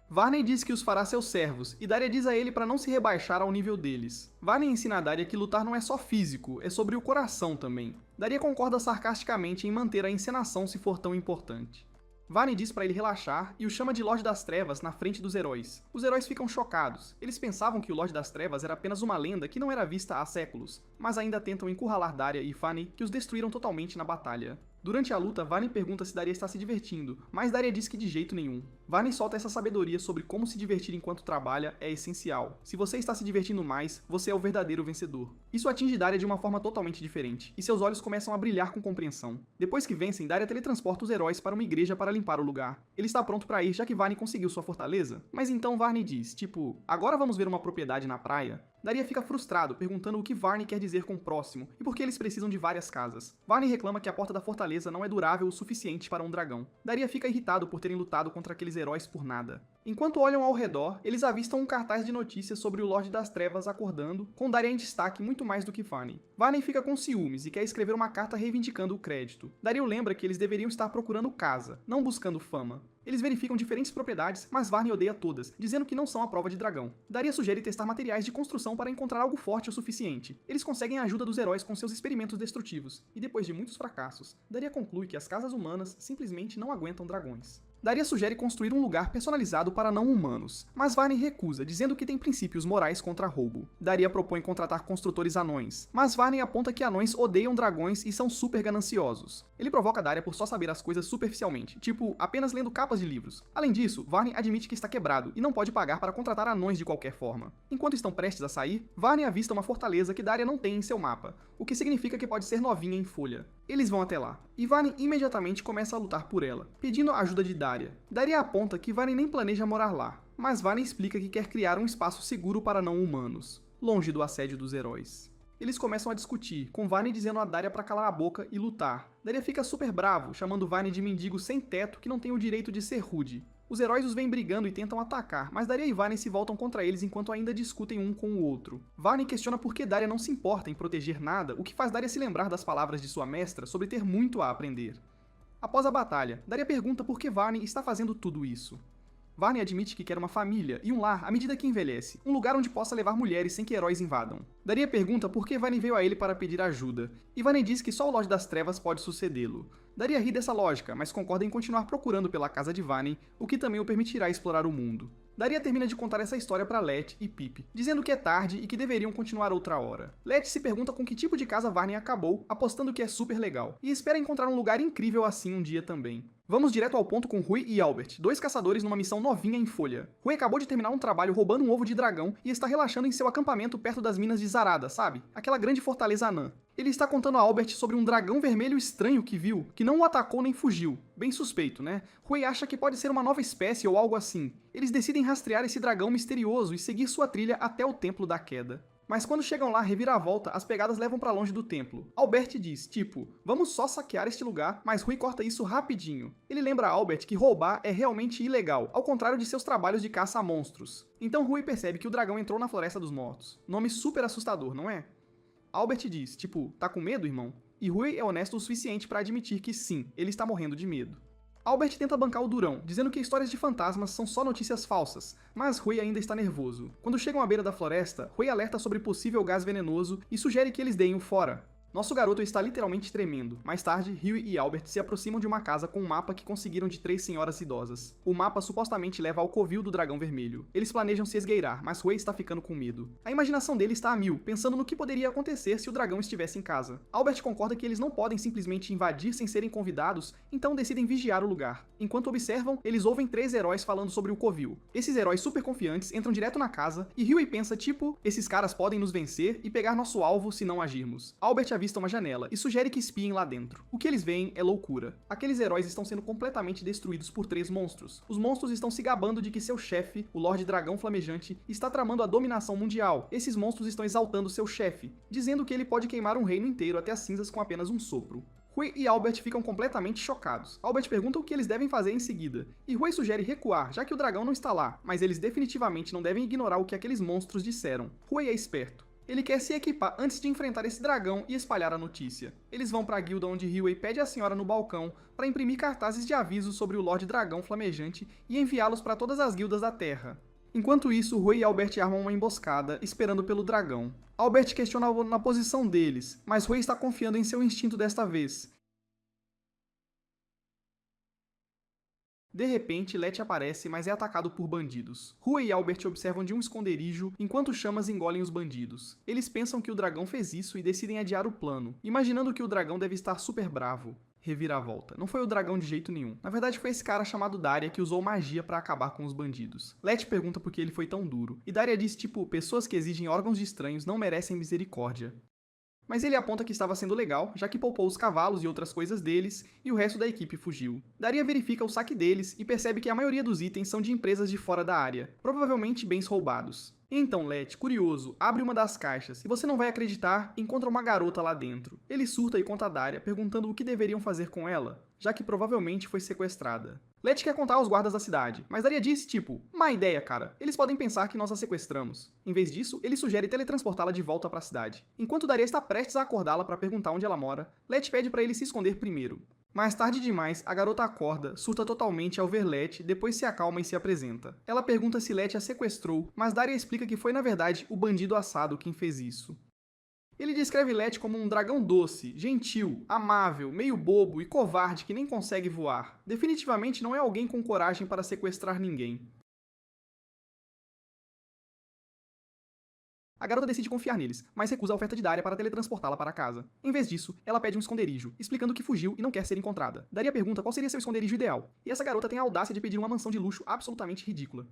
Varney diz que os fará seus servos, e Daria diz a ele para não se rebaixar ao nível deles. Varney ensina a Daria que lutar não é só físico, é sobre o coração também. Daria concorda sarcasticamente em manter a encenação se for tão importante. Varney diz para ele relaxar e o chama de Lorde das Trevas na frente dos heróis. Os heróis ficam chocados. Eles pensavam que o Lorde das Trevas era apenas uma lenda que não era vista há séculos, mas ainda tentam encurralar Daria e Fanny, que os destruíram totalmente na batalha. Durante a luta, Varney pergunta se Daria está se divertindo, mas Daria diz que de jeito nenhum. Varney solta essa sabedoria sobre como se divertir enquanto trabalha é essencial. Se você está se divertindo mais, você é o verdadeiro vencedor. Isso atinge Daria de uma forma totalmente diferente, e seus olhos começam a brilhar com compreensão. Depois que vencem, Daria teletransporta os heróis para uma igreja para limpar o lugar. Ele está pronto para ir, já que Varney conseguiu sua fortaleza. Mas então Varney diz, tipo, agora vamos ver uma propriedade na praia? Daria fica frustrado, perguntando o que Varney quer dizer com próximo e por que eles precisam de várias casas. Varney reclama que a porta da fortaleza não é durável o suficiente para um dragão. Daria fica irritado por terem lutado contra aqueles heróis por nada. Enquanto olham ao redor, eles avistam um cartaz de notícias sobre o Lorde das Trevas acordando, com Daria em destaque muito mais do que Varney. Varney fica com ciúmes e quer escrever uma carta reivindicando o crédito. Daria lembra que eles deveriam estar procurando casa, não buscando fama. Eles verificam diferentes propriedades, mas Varney odeia todas, dizendo que não são a prova de dragão. Daria sugere testar materiais de construção para encontrar algo forte o suficiente. Eles conseguem a ajuda dos heróis com seus experimentos destrutivos, e depois de muitos fracassos, Daria conclui que as casas humanas simplesmente não aguentam dragões. Daria sugere construir um lugar personalizado para não-humanos, mas Varney recusa, dizendo que tem princípios morais contra roubo. Daria propõe contratar construtores anões, mas Varney aponta que anões odeiam dragões e são super gananciosos. Ele provoca Daria por só saber as coisas superficialmente, tipo, apenas lendo capas de livros. Além disso, Varney admite que está quebrado e não pode pagar para contratar anões de qualquer forma. Enquanto estão prestes a sair, Varney avista uma fortaleza que Daria não tem em seu mapa, o que significa que pode ser novinha em folha. Eles vão até lá, e Varney imediatamente começa a lutar por ela, pedindo a ajuda de Daria. Daria aponta que Varney nem planeja morar lá, mas Varney explica que quer criar um espaço seguro para não-humanos, longe do assédio dos heróis. Eles começam a discutir, com Varney dizendo a Daria para calar a boca e lutar. Daria fica super bravo, chamando Varney de mendigo sem teto que não tem o direito de ser rude. Os heróis os veem brigando e tentam atacar, mas Daria e Varney se voltam contra eles enquanto ainda discutem um com o outro. Varney questiona por que Daria não se importa em proteger nada, o que faz Daria se lembrar das palavras de sua mestra sobre ter muito a aprender. Após a batalha, Daria pergunta por que Varney está fazendo tudo isso. Varney admite que quer uma família e um lar à medida que envelhece, um lugar onde possa levar mulheres sem que heróis invadam. Daria pergunta por que Varney veio a ele para pedir ajuda, e Varney diz que só o Lorde das Trevas pode sucedê-lo. Daria ri dessa lógica, mas concorda em continuar procurando pela casa de Varney, o que também o permitirá explorar o mundo. Daria termina de contar essa história para Let e Pip, dizendo que é tarde e que deveriam continuar outra hora. Let se pergunta com que tipo de casa Varney acabou, apostando que é super legal, e espera encontrar um lugar incrível assim um dia também. Vamos direto ao ponto com Rui e Albert, dois caçadores numa missão novinha em folha. Rui acabou de terminar um trabalho roubando um ovo de dragão e está relaxando em seu acampamento perto das minas de Zarada, sabe? Aquela grande fortaleza anã. Ele está contando a Albert sobre um dragão vermelho estranho que viu, que não o atacou nem fugiu. Bem suspeito, né? Rui acha que pode ser uma nova espécie ou algo assim. Eles decidem rastrear esse dragão misterioso e seguir sua trilha até o Templo da Queda. Mas quando chegam lá, reviravolta, as pegadas levam pra longe do templo. Albert diz, tipo, vamos só saquear este lugar, mas Rui corta isso rapidinho. Ele lembra a Albert que roubar é realmente ilegal, ao contrário de seus trabalhos de caça a monstros. Então Rui percebe que o dragão entrou na Floresta dos Mortos. Nome super assustador, não é? Albert diz, tipo, tá com medo, irmão? E Rui é honesto o suficiente para admitir que sim, ele está morrendo de medo. Albert tenta bancar o durão, dizendo que histórias de fantasmas são só notícias falsas, mas Rui ainda está nervoso. Quando chegam à beira da floresta, Rui alerta sobre possível gás venenoso e sugere que eles deem o fora. Nosso garoto está literalmente tremendo. Mais tarde, Huey e Albert se aproximam de uma casa com um mapa que conseguiram de 3 senhoras idosas. O mapa supostamente leva ao covil do dragão vermelho. Eles planejam se esgueirar, mas Huey está ficando com medo. A imaginação dele está a mil, pensando no que poderia acontecer se o dragão estivesse em casa. Albert concorda que eles não podem simplesmente invadir sem serem convidados, então decidem vigiar o lugar. Enquanto observam, eles ouvem 3 heróis falando sobre o covil. Esses heróis super confiantes entram direto na casa e Huey pensa tipo, esses caras podem nos vencer e pegar nosso alvo se não agirmos. Albert avista uma janela e sugere que espiem lá dentro. O que eles veem é loucura. Aqueles heróis estão sendo completamente destruídos por 3 monstros. Os monstros estão se gabando de que seu chefe, o Lorde Dragão Flamejante, está tramando a dominação mundial. Esses monstros estão exaltando seu chefe, dizendo que ele pode queimar um reino inteiro até as cinzas com apenas um sopro. Rui e Albert ficam completamente chocados. Albert pergunta o que eles devem fazer em seguida, e Rui sugere recuar, já que o dragão não está lá, mas eles definitivamente não devem ignorar o que aqueles monstros disseram. Rui é esperto. Ele quer se equipar antes de enfrentar esse dragão e espalhar a notícia. Eles vão para a guilda onde Huey pede a senhora no balcão para imprimir cartazes de aviso sobre o Lorde Dragão Flamejante e enviá-los para todas as guildas da Terra. Enquanto isso, Huey e Albert armam uma emboscada, esperando pelo dragão. Albert questiona na posição deles, mas Huey está confiando em seu instinto desta vez. De repente, Letty aparece, mas é atacado por bandidos. Huey e Albert observam de um esconderijo, enquanto chamas engolem os bandidos. Eles pensam que o dragão fez isso e decidem adiar o plano, imaginando que o dragão deve estar super bravo. Reviravolta. Não foi o dragão de jeito nenhum. Na verdade, foi esse cara chamado Daria que usou magia pra acabar com os bandidos. Letty pergunta por que ele foi tão duro. E Daria diz, tipo, pessoas que exigem órgãos de estranhos não merecem misericórdia. Mas ele aponta que estava sendo legal, já que poupou os cavalos e outras coisas deles, e o resto da equipe fugiu. Daria verifica o saque deles e percebe que a maioria dos itens são de empresas de fora da área, provavelmente bens roubados. Então Letty, curioso, abre uma das caixas e você não vai acreditar, encontra uma garota lá dentro. Ele surta e conta a Daria, perguntando o que deveriam fazer com ela, já que provavelmente foi sequestrada. Letty quer contar aos guardas da cidade, mas Daria diz, tipo, má ideia, cara, eles podem pensar que nós a sequestramos. Em vez disso, ele sugere teletransportá-la de volta para a cidade. Enquanto Daria está prestes a acordá-la para perguntar onde ela mora, Letty pede para ele se esconder primeiro. Mais tarde demais, a garota acorda, surta totalmente ao ver Letty, depois se acalma e se apresenta. Ela pergunta se Letty a sequestrou, mas Daria explica que foi na verdade o bandido assado quem fez isso. Ele descreve Letty como um dragão doce, gentil, amável, meio bobo e covarde que nem consegue voar. Definitivamente não é alguém com coragem para sequestrar ninguém. A garota decide confiar neles, mas recusa a oferta de Daria para teletransportá-la para casa. Em vez disso, ela pede um esconderijo, explicando que fugiu e não quer ser encontrada. Daria pergunta qual seria seu esconderijo ideal, e essa garota tem a audácia de pedir uma mansão de luxo absolutamente ridícula.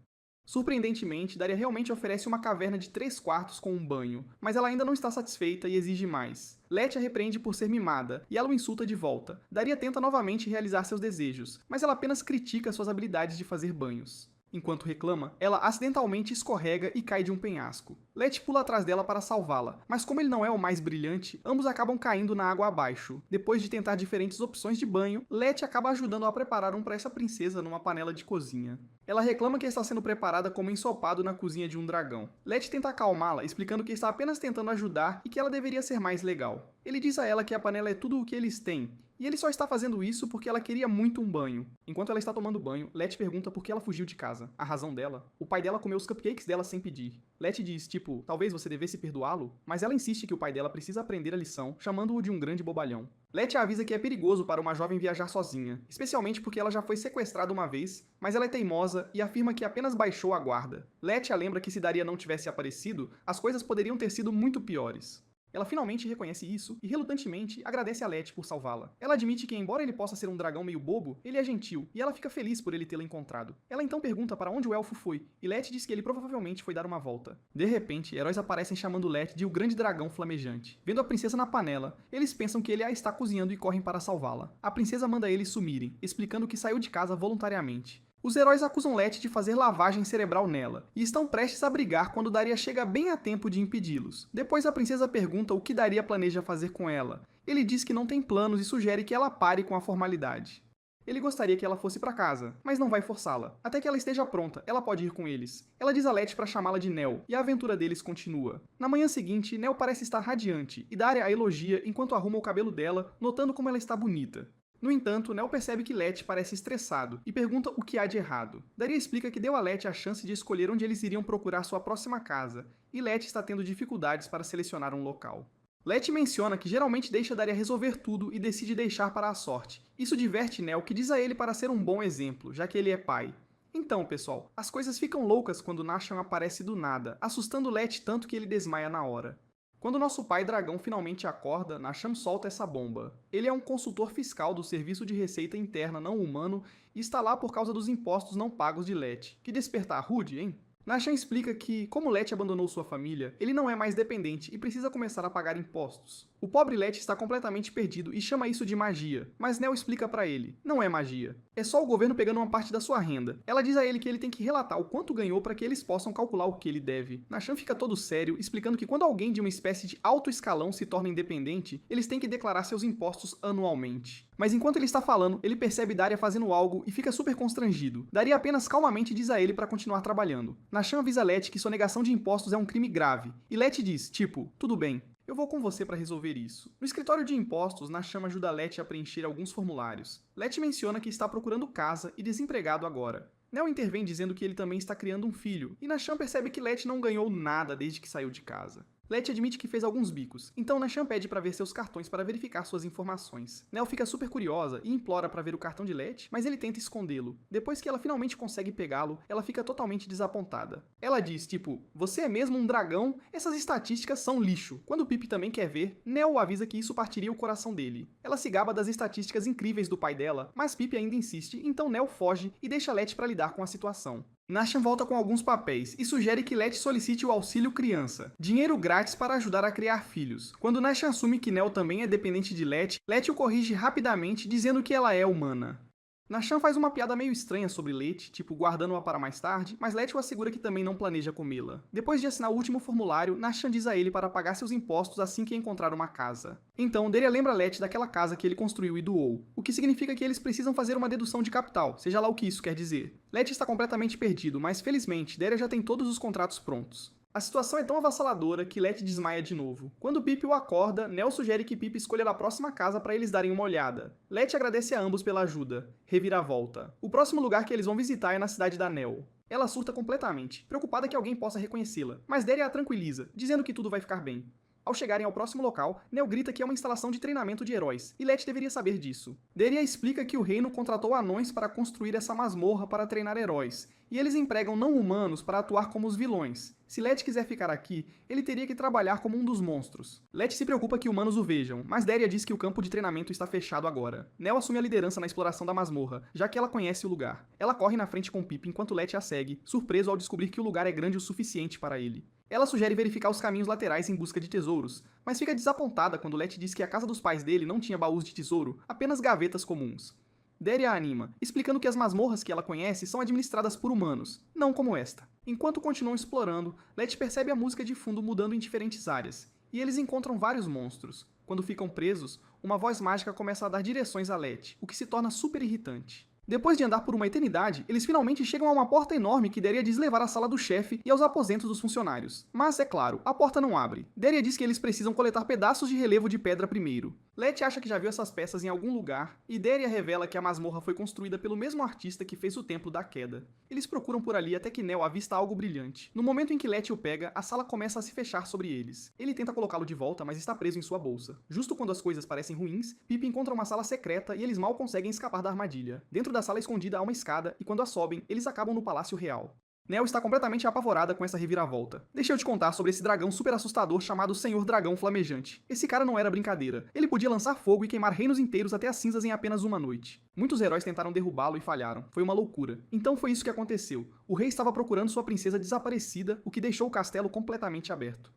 Surpreendentemente, Daria realmente oferece uma caverna de 3 quartos com um banho, mas ela ainda não está satisfeita e exige mais. Letty a repreende por ser mimada, e ela o insulta de volta. Daria tenta novamente realizar seus desejos, mas ela apenas critica suas habilidades de fazer banhos. Enquanto reclama, ela acidentalmente escorrega e cai de um penhasco. Letty pula atrás dela para salvá-la, mas como ele não é o mais brilhante, ambos acabam caindo na água abaixo. Depois de tentar diferentes opções de banho, Letty acaba ajudando a preparar um para essa princesa numa panela de cozinha. Ela reclama que está sendo preparada como ensopado na cozinha de um dragão. Letty tenta acalmá-la, explicando que está apenas tentando ajudar e que ela deveria ser mais legal. Ele diz a ela que a panela é tudo o que eles têm, e ele só está fazendo isso porque ela queria muito um banho. Enquanto ela está tomando banho, Letty pergunta por que ela fugiu de casa. A razão dela? O pai dela comeu os cupcakes dela sem pedir. Letty diz, tipo, talvez você devesse perdoá-lo, mas ela insiste que o pai dela precisa aprender a lição, chamando-o de um grande bobalhão. Letty avisa que é perigoso para uma jovem viajar sozinha, especialmente porque ela já foi sequestrada uma vez, mas ela é teimosa e afirma que apenas baixou a guarda. Letty a lembra que se Daria não tivesse aparecido, as coisas poderiam ter sido muito piores. Ela finalmente reconhece isso e, relutantemente, agradece a Letty por salvá-la. Ela admite que, embora ele possa ser um dragão meio bobo, ele é gentil, e ela fica feliz por ele tê-la encontrado. Ela então pergunta para onde o elfo foi, e Letty diz que ele provavelmente foi dar uma volta. De repente, heróis aparecem chamando Letty de o grande dragão flamejante. Vendo a princesa na panela, eles pensam que ele a está cozinhando e correm para salvá-la. A princesa manda eles sumirem, explicando que saiu de casa voluntariamente. Os heróis acusam Letty de fazer lavagem cerebral nela, e estão prestes a brigar quando Daria chega bem a tempo de impedi-los. Depois a princesa pergunta o que Daria planeja fazer com ela. Ele diz que não tem planos e sugere que ela pare com a formalidade. Ele gostaria que ela fosse para casa, mas não vai forçá-la. Até que ela esteja pronta, ela pode ir com eles. Ela diz a Letty para chamá-la de Nell, e a aventura deles continua. Na manhã seguinte, Nell parece estar radiante, e Daria a elogia enquanto arruma o cabelo dela, notando como ela está bonita. No entanto, Nell percebe que Letty parece estressado e pergunta o que há de errado. Daria explica que deu a Letty a chance de escolher onde eles iriam procurar sua próxima casa, e Letty está tendo dificuldades para selecionar um local. Letty menciona que geralmente deixa Daria resolver tudo e decide deixar para a sorte. Isso diverte Nell, que diz a ele para ser um bom exemplo, já que ele é pai. Então, pessoal, as coisas ficam loucas quando Nashon aparece do nada, assustando Letty tanto que ele desmaia na hora. Quando nosso pai dragão finalmente acorda, Nasham solta essa bomba. Ele é um consultor fiscal do Serviço de Receita Interna não humano e está lá por causa dos impostos não pagos de Letty. Que despertar rude, hein? Nasham explica que, como Letty abandonou sua família, ele não é mais dependente e precisa começar a pagar impostos. O pobre Let está completamente perdido e chama isso de magia, mas Nell explica pra ele, não é magia. É só o governo pegando uma parte da sua renda. Ela diz a ele que ele tem que relatar o quanto ganhou para que eles possam calcular o que ele deve. Nashan fica todo sério, explicando que quando alguém de uma espécie de alto escalão se torna independente, eles têm que declarar seus impostos anualmente. Mas enquanto ele está falando, ele percebe Daria fazendo algo e fica super constrangido. Daria apenas calmamente diz a ele para continuar trabalhando. Nashan avisa Let que sonegação de impostos é um crime grave, e Let diz, tipo, tudo bem, eu vou com você para resolver isso. No escritório de impostos, Nashan ajuda Let a preencher alguns formulários. Let menciona que está procurando casa e desempregado agora. Nell intervém dizendo que ele também está criando um filho, e Nashan percebe que Let não ganhou nada desde que saiu de casa. Let admite que fez alguns bicos, então Nashan pede para ver seus cartões para verificar suas informações. Nell fica super curiosa e implora para ver o cartão de Let, mas ele tenta escondê-lo. Depois que ela finalmente consegue pegá-lo, ela fica totalmente desapontada. Ela diz, tipo, você é mesmo um dragão? Essas estatísticas são lixo. Quando Pip também quer ver, Nell avisa que isso partiria o coração dele. Ela se gaba das estatísticas incríveis do pai dela, mas Pip ainda insiste, então Nell foge e deixa Let para lidar com a situação. Nashan volta com alguns papéis e sugere que Let solicite o auxílio criança, dinheiro grátis para ajudar a criar filhos. Quando Nashan assume que Nell também é dependente de Let, Let o corrige rapidamente dizendo que ela é humana. Nashan faz uma piada meio estranha sobre Let, tipo guardando-a para mais tarde, mas Let o assegura que também não planeja comê-la. Depois de assinar o último formulário, Nashan diz a ele para pagar seus impostos assim que encontrar uma casa. Então, Daria lembra Let daquela casa que ele construiu e doou, o que significa que eles precisam fazer uma dedução de capital, seja lá o que isso quer dizer. Let está completamente perdido, mas felizmente, Daria já tem todos os contratos prontos. A situação é tão avassaladora que Let desmaia de novo. Quando Pip o acorda, Nell sugere que Pip escolha a próxima casa para eles darem uma olhada. Let agradece a ambos pela ajuda. Reviravolta. O próximo lugar que eles vão visitar é na cidade da Nell. Ela surta completamente, preocupada que alguém possa reconhecê-la, mas Daria a tranquiliza, dizendo que tudo vai ficar bem. Ao chegarem ao próximo local, Nell grita que é uma instalação de treinamento de heróis, e Let deveria saber disso. Daria explica que o reino contratou anões para construir essa masmorra para treinar heróis, e eles empregam não-humanos para atuar como os vilões. Se Let quiser ficar aqui, ele teria que trabalhar como um dos monstros. Let se preocupa que humanos o vejam, mas Daria diz que o campo de treinamento está fechado agora. Nell assume a liderança na exploração da masmorra, já que ela conhece o lugar. Ela corre na frente com Pip enquanto Let a segue, surpreso ao descobrir que o lugar é grande o suficiente para ele. Ela sugere verificar os caminhos laterais em busca de tesouros, mas fica desapontada quando Let diz que a casa dos pais dele não tinha baús de tesouro, apenas gavetas comuns. Daria a anima, explicando que as masmorras que ela conhece são administradas por humanos, não como esta. Enquanto continuam explorando, Let percebe a música de fundo mudando em diferentes áreas, e eles encontram vários monstros. Quando ficam presos, uma voz mágica começa a dar direções a Let, o que se torna super irritante. Depois de andar por uma eternidade, eles finalmente chegam a uma porta enorme que Daria diz levar à sala do chefe e aos aposentos dos funcionários. Mas, é claro, a porta não abre. Daria diz que eles precisam coletar pedaços de relevo de pedra primeiro. Let acha que já viu essas peças em algum lugar, e Daria revela que a masmorra foi construída pelo mesmo artista que fez o Templo da Queda. Eles procuram por ali até que Nell avista algo brilhante. No momento em que Let o pega, a sala começa a se fechar sobre eles. Ele tenta colocá-lo de volta, mas está preso em sua bolsa. Justo quando as coisas parecem ruins, Pip encontra uma sala secreta e eles mal conseguem escapar da armadilha. Dentro da sala escondida há uma escada, e quando a sobem, eles acabam no Palácio Real. Nell está completamente apavorada com essa reviravolta. Deixa eu te contar sobre esse dragão super assustador chamado Senhor Dragão Flamejante. Esse cara não era brincadeira. Ele podia lançar fogo e queimar reinos inteiros até as cinzas em apenas uma noite. Muitos heróis tentaram derrubá-lo e falharam. Foi uma loucura. Então foi isso que aconteceu. O rei estava procurando sua princesa desaparecida, o que deixou o castelo completamente aberto.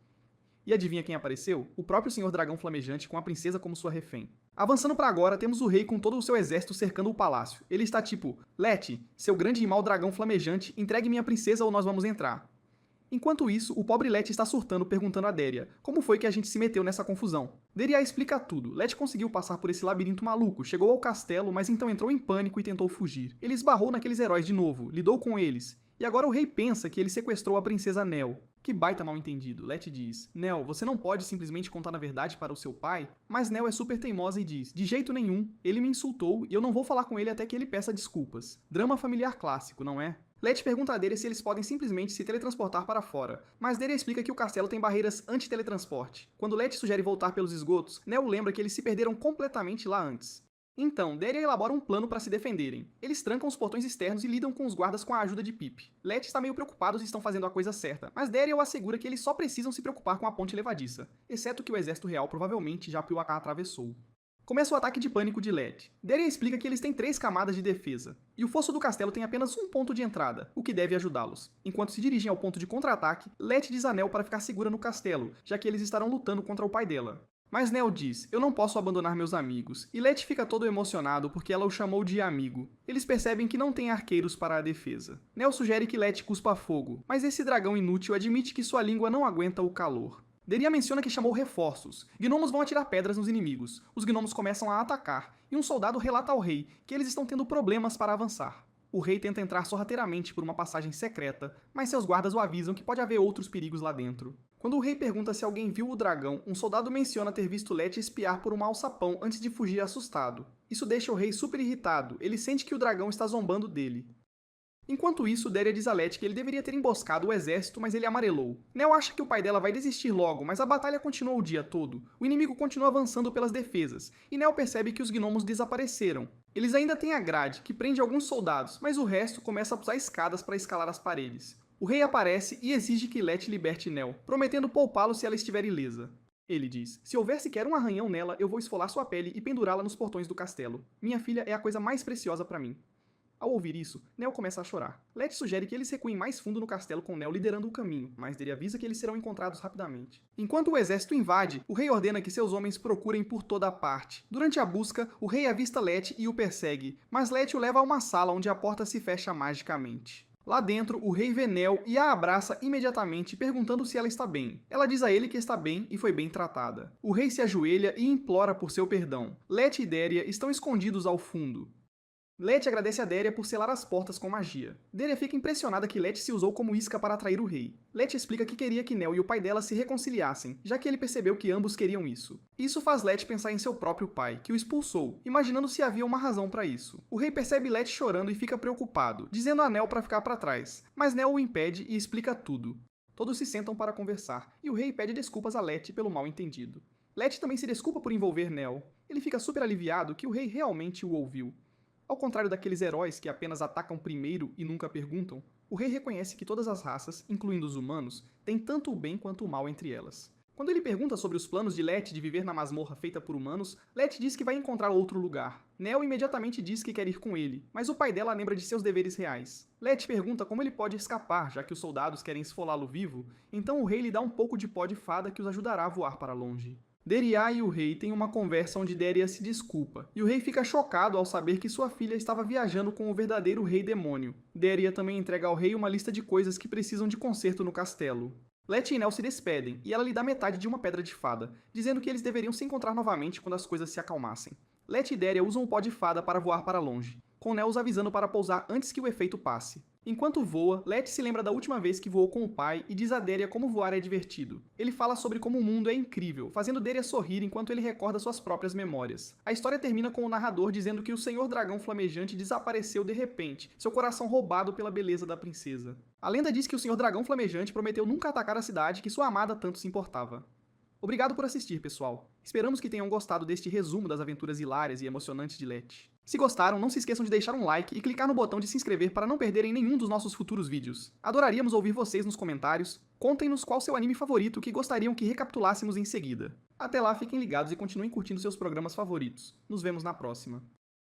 E adivinha quem apareceu? O próprio Senhor Dragão Flamejante com a princesa como sua refém. Avançando pra agora, temos o rei com todo o seu exército cercando o palácio. Ele está tipo, Let, seu grande e mau dragão flamejante, entregue minha princesa ou nós vamos entrar. Enquanto isso, o pobre Let está surtando perguntando a Daria, como foi que a gente se meteu nessa confusão? Daria explica tudo. Let conseguiu passar por esse labirinto maluco, chegou ao castelo, mas então entrou em pânico e tentou fugir. Ele esbarrou naqueles heróis de novo, lidou com eles. E agora o rei pensa que ele sequestrou a princesa Nell. Que baita mal entendido. Let diz, Nell, você não pode simplesmente contar a verdade para o seu pai? Mas Nell é super teimosa e diz, de jeito nenhum, ele me insultou e eu não vou falar com ele até que ele peça desculpas. Drama familiar clássico, não é? Let pergunta a Daria se eles podem simplesmente se teletransportar para fora, mas Daria explica que o castelo tem barreiras anti-teletransporte. Quando Let sugere voltar pelos esgotos, Nell lembra que eles se perderam completamente lá antes. Então, Daria elabora um plano para se defenderem. Eles trancam os portões externos e lidam com os guardas com a ajuda de Pip. Let está meio preocupado se estão fazendo a coisa certa, mas Daria o assegura que eles só precisam se preocupar com a ponte levadiça, exceto que o exército real provavelmente já a atravessou. Começa o ataque de pânico de Let. Daria explica que eles têm 3 camadas de defesa, e o fosso do castelo tem apenas um ponto de entrada, o que deve ajudá-los. Enquanto se dirigem ao ponto de contra-ataque, Let diz a Nell para ficar segura no castelo, já que eles estarão lutando contra o pai dela. Mas Nell diz, eu não posso abandonar meus amigos, e Let fica todo emocionado porque ela o chamou de amigo. Eles percebem que não tem arqueiros para a defesa. Nell sugere que Let cuspa fogo, mas esse dragão inútil admite que sua língua não aguenta o calor. Deria menciona que chamou reforços. Gnomos vão atirar pedras nos inimigos. Os gnomos começam a atacar, e um soldado relata ao rei que eles estão tendo problemas para avançar. O rei tenta entrar sorrateiramente por uma passagem secreta, mas seus guardas o avisam que pode haver outros perigos lá dentro. Quando o rei pergunta se alguém viu o dragão, um soldado menciona ter visto Let espiar por um alçapão antes de fugir assustado. Isso deixa o rei super irritado, ele sente que o dragão está zombando dele. Enquanto isso, Deria diz a Let que ele deveria ter emboscado o exército, mas ele amarelou. Nell acha que o pai dela vai desistir logo, mas a batalha continua o dia todo. O inimigo continua avançando pelas defesas, e Nell percebe que os gnomos desapareceram. Eles ainda têm a grade, que prende alguns soldados, mas o resto começa a usar escadas para escalar as paredes. O rei aparece e exige que Let liberte Nell, prometendo poupá-lo se ela estiver ilesa. Ele diz, se houver sequer um arranhão nela, eu vou esfolar sua pele e pendurá-la nos portões do castelo. Minha filha é a coisa mais preciosa para mim. Ao ouvir isso, Nell começa a chorar. Let sugere que eles recuem mais fundo no castelo com Nell liderando o caminho, mas Deria avisa que eles serão encontrados rapidamente. Enquanto o exército invade, o rei ordena que seus homens procurem por toda a parte. Durante a busca, o rei avista Let e o persegue, mas Let o leva a uma sala onde a porta se fecha magicamente. Lá dentro, o rei vê Nell e a abraça imediatamente, perguntando se ela está bem. Ela diz a ele que está bem e foi bem tratada. O rei se ajoelha e implora por seu perdão. Let e Deria estão escondidos ao fundo. Let agradece a Deria por selar as portas com magia. Deria fica impressionada que Let se usou como isca para atrair o rei. Let explica que queria que Nell e o pai dela se reconciliassem, já que ele percebeu que ambos queriam isso. Isso faz Let pensar em seu próprio pai, que o expulsou, imaginando se havia uma razão para isso. O rei percebe Let chorando e fica preocupado, dizendo a Nell para ficar para trás, mas Nell o impede e explica tudo. Todos se sentam para conversar, e o rei pede desculpas a Let pelo mal-entendido. Let também se desculpa por envolver Nell. Ele fica super aliviado que o rei realmente o ouviu. Ao contrário daqueles heróis que apenas atacam primeiro e nunca perguntam, o rei reconhece que todas as raças, incluindo os humanos, têm tanto o bem quanto o mal entre elas. Quando ele pergunta sobre os planos de Let de viver na masmorra feita por humanos, Let diz que vai encontrar outro lugar. Nell imediatamente diz que quer ir com ele, mas o pai dela lembra de seus deveres reais. Let pergunta como ele pode escapar, já que os soldados querem esfolá-lo vivo, então o rei lhe dá um pouco de pó de fada que os ajudará a voar para longe. Deria e o rei têm uma conversa onde Deria se desculpa, e o rei fica chocado ao saber que sua filha estava viajando com o verdadeiro rei demônio. Deria também entrega ao rei uma lista de coisas que precisam de conserto no castelo. Let e Nell se despedem, e ela lhe dá metade de uma pedra de fada, dizendo que eles deveriam se encontrar novamente quando as coisas se acalmassem. Let e Deria usam o pó de fada para voar para longe, com Nell os avisando para pousar antes que o efeito passe. Enquanto voa, Let se lembra da última vez que voou com o pai e diz a Deria como voar é divertido. Ele fala sobre como o mundo é incrível, fazendo Deria sorrir enquanto ele recorda suas próprias memórias. A história termina com o narrador dizendo que o Senhor Dragão Flamejante desapareceu de repente, seu coração roubado pela beleza da princesa. A lenda diz que o Senhor Dragão Flamejante prometeu nunca atacar a cidade que sua amada tanto se importava. Obrigado por assistir, pessoal. Esperamos que tenham gostado deste resumo das aventuras hilárias e emocionantes de Let. Se gostaram, não se esqueçam de deixar um like e clicar no botão de se inscrever para não perderem nenhum dos nossos futuros vídeos. Adoraríamos ouvir vocês nos comentários. Contem-nos qual seu anime favorito que gostariam que recapitulássemos em seguida. Até lá, fiquem ligados e continuem curtindo seus programas favoritos. Nos vemos na próxima.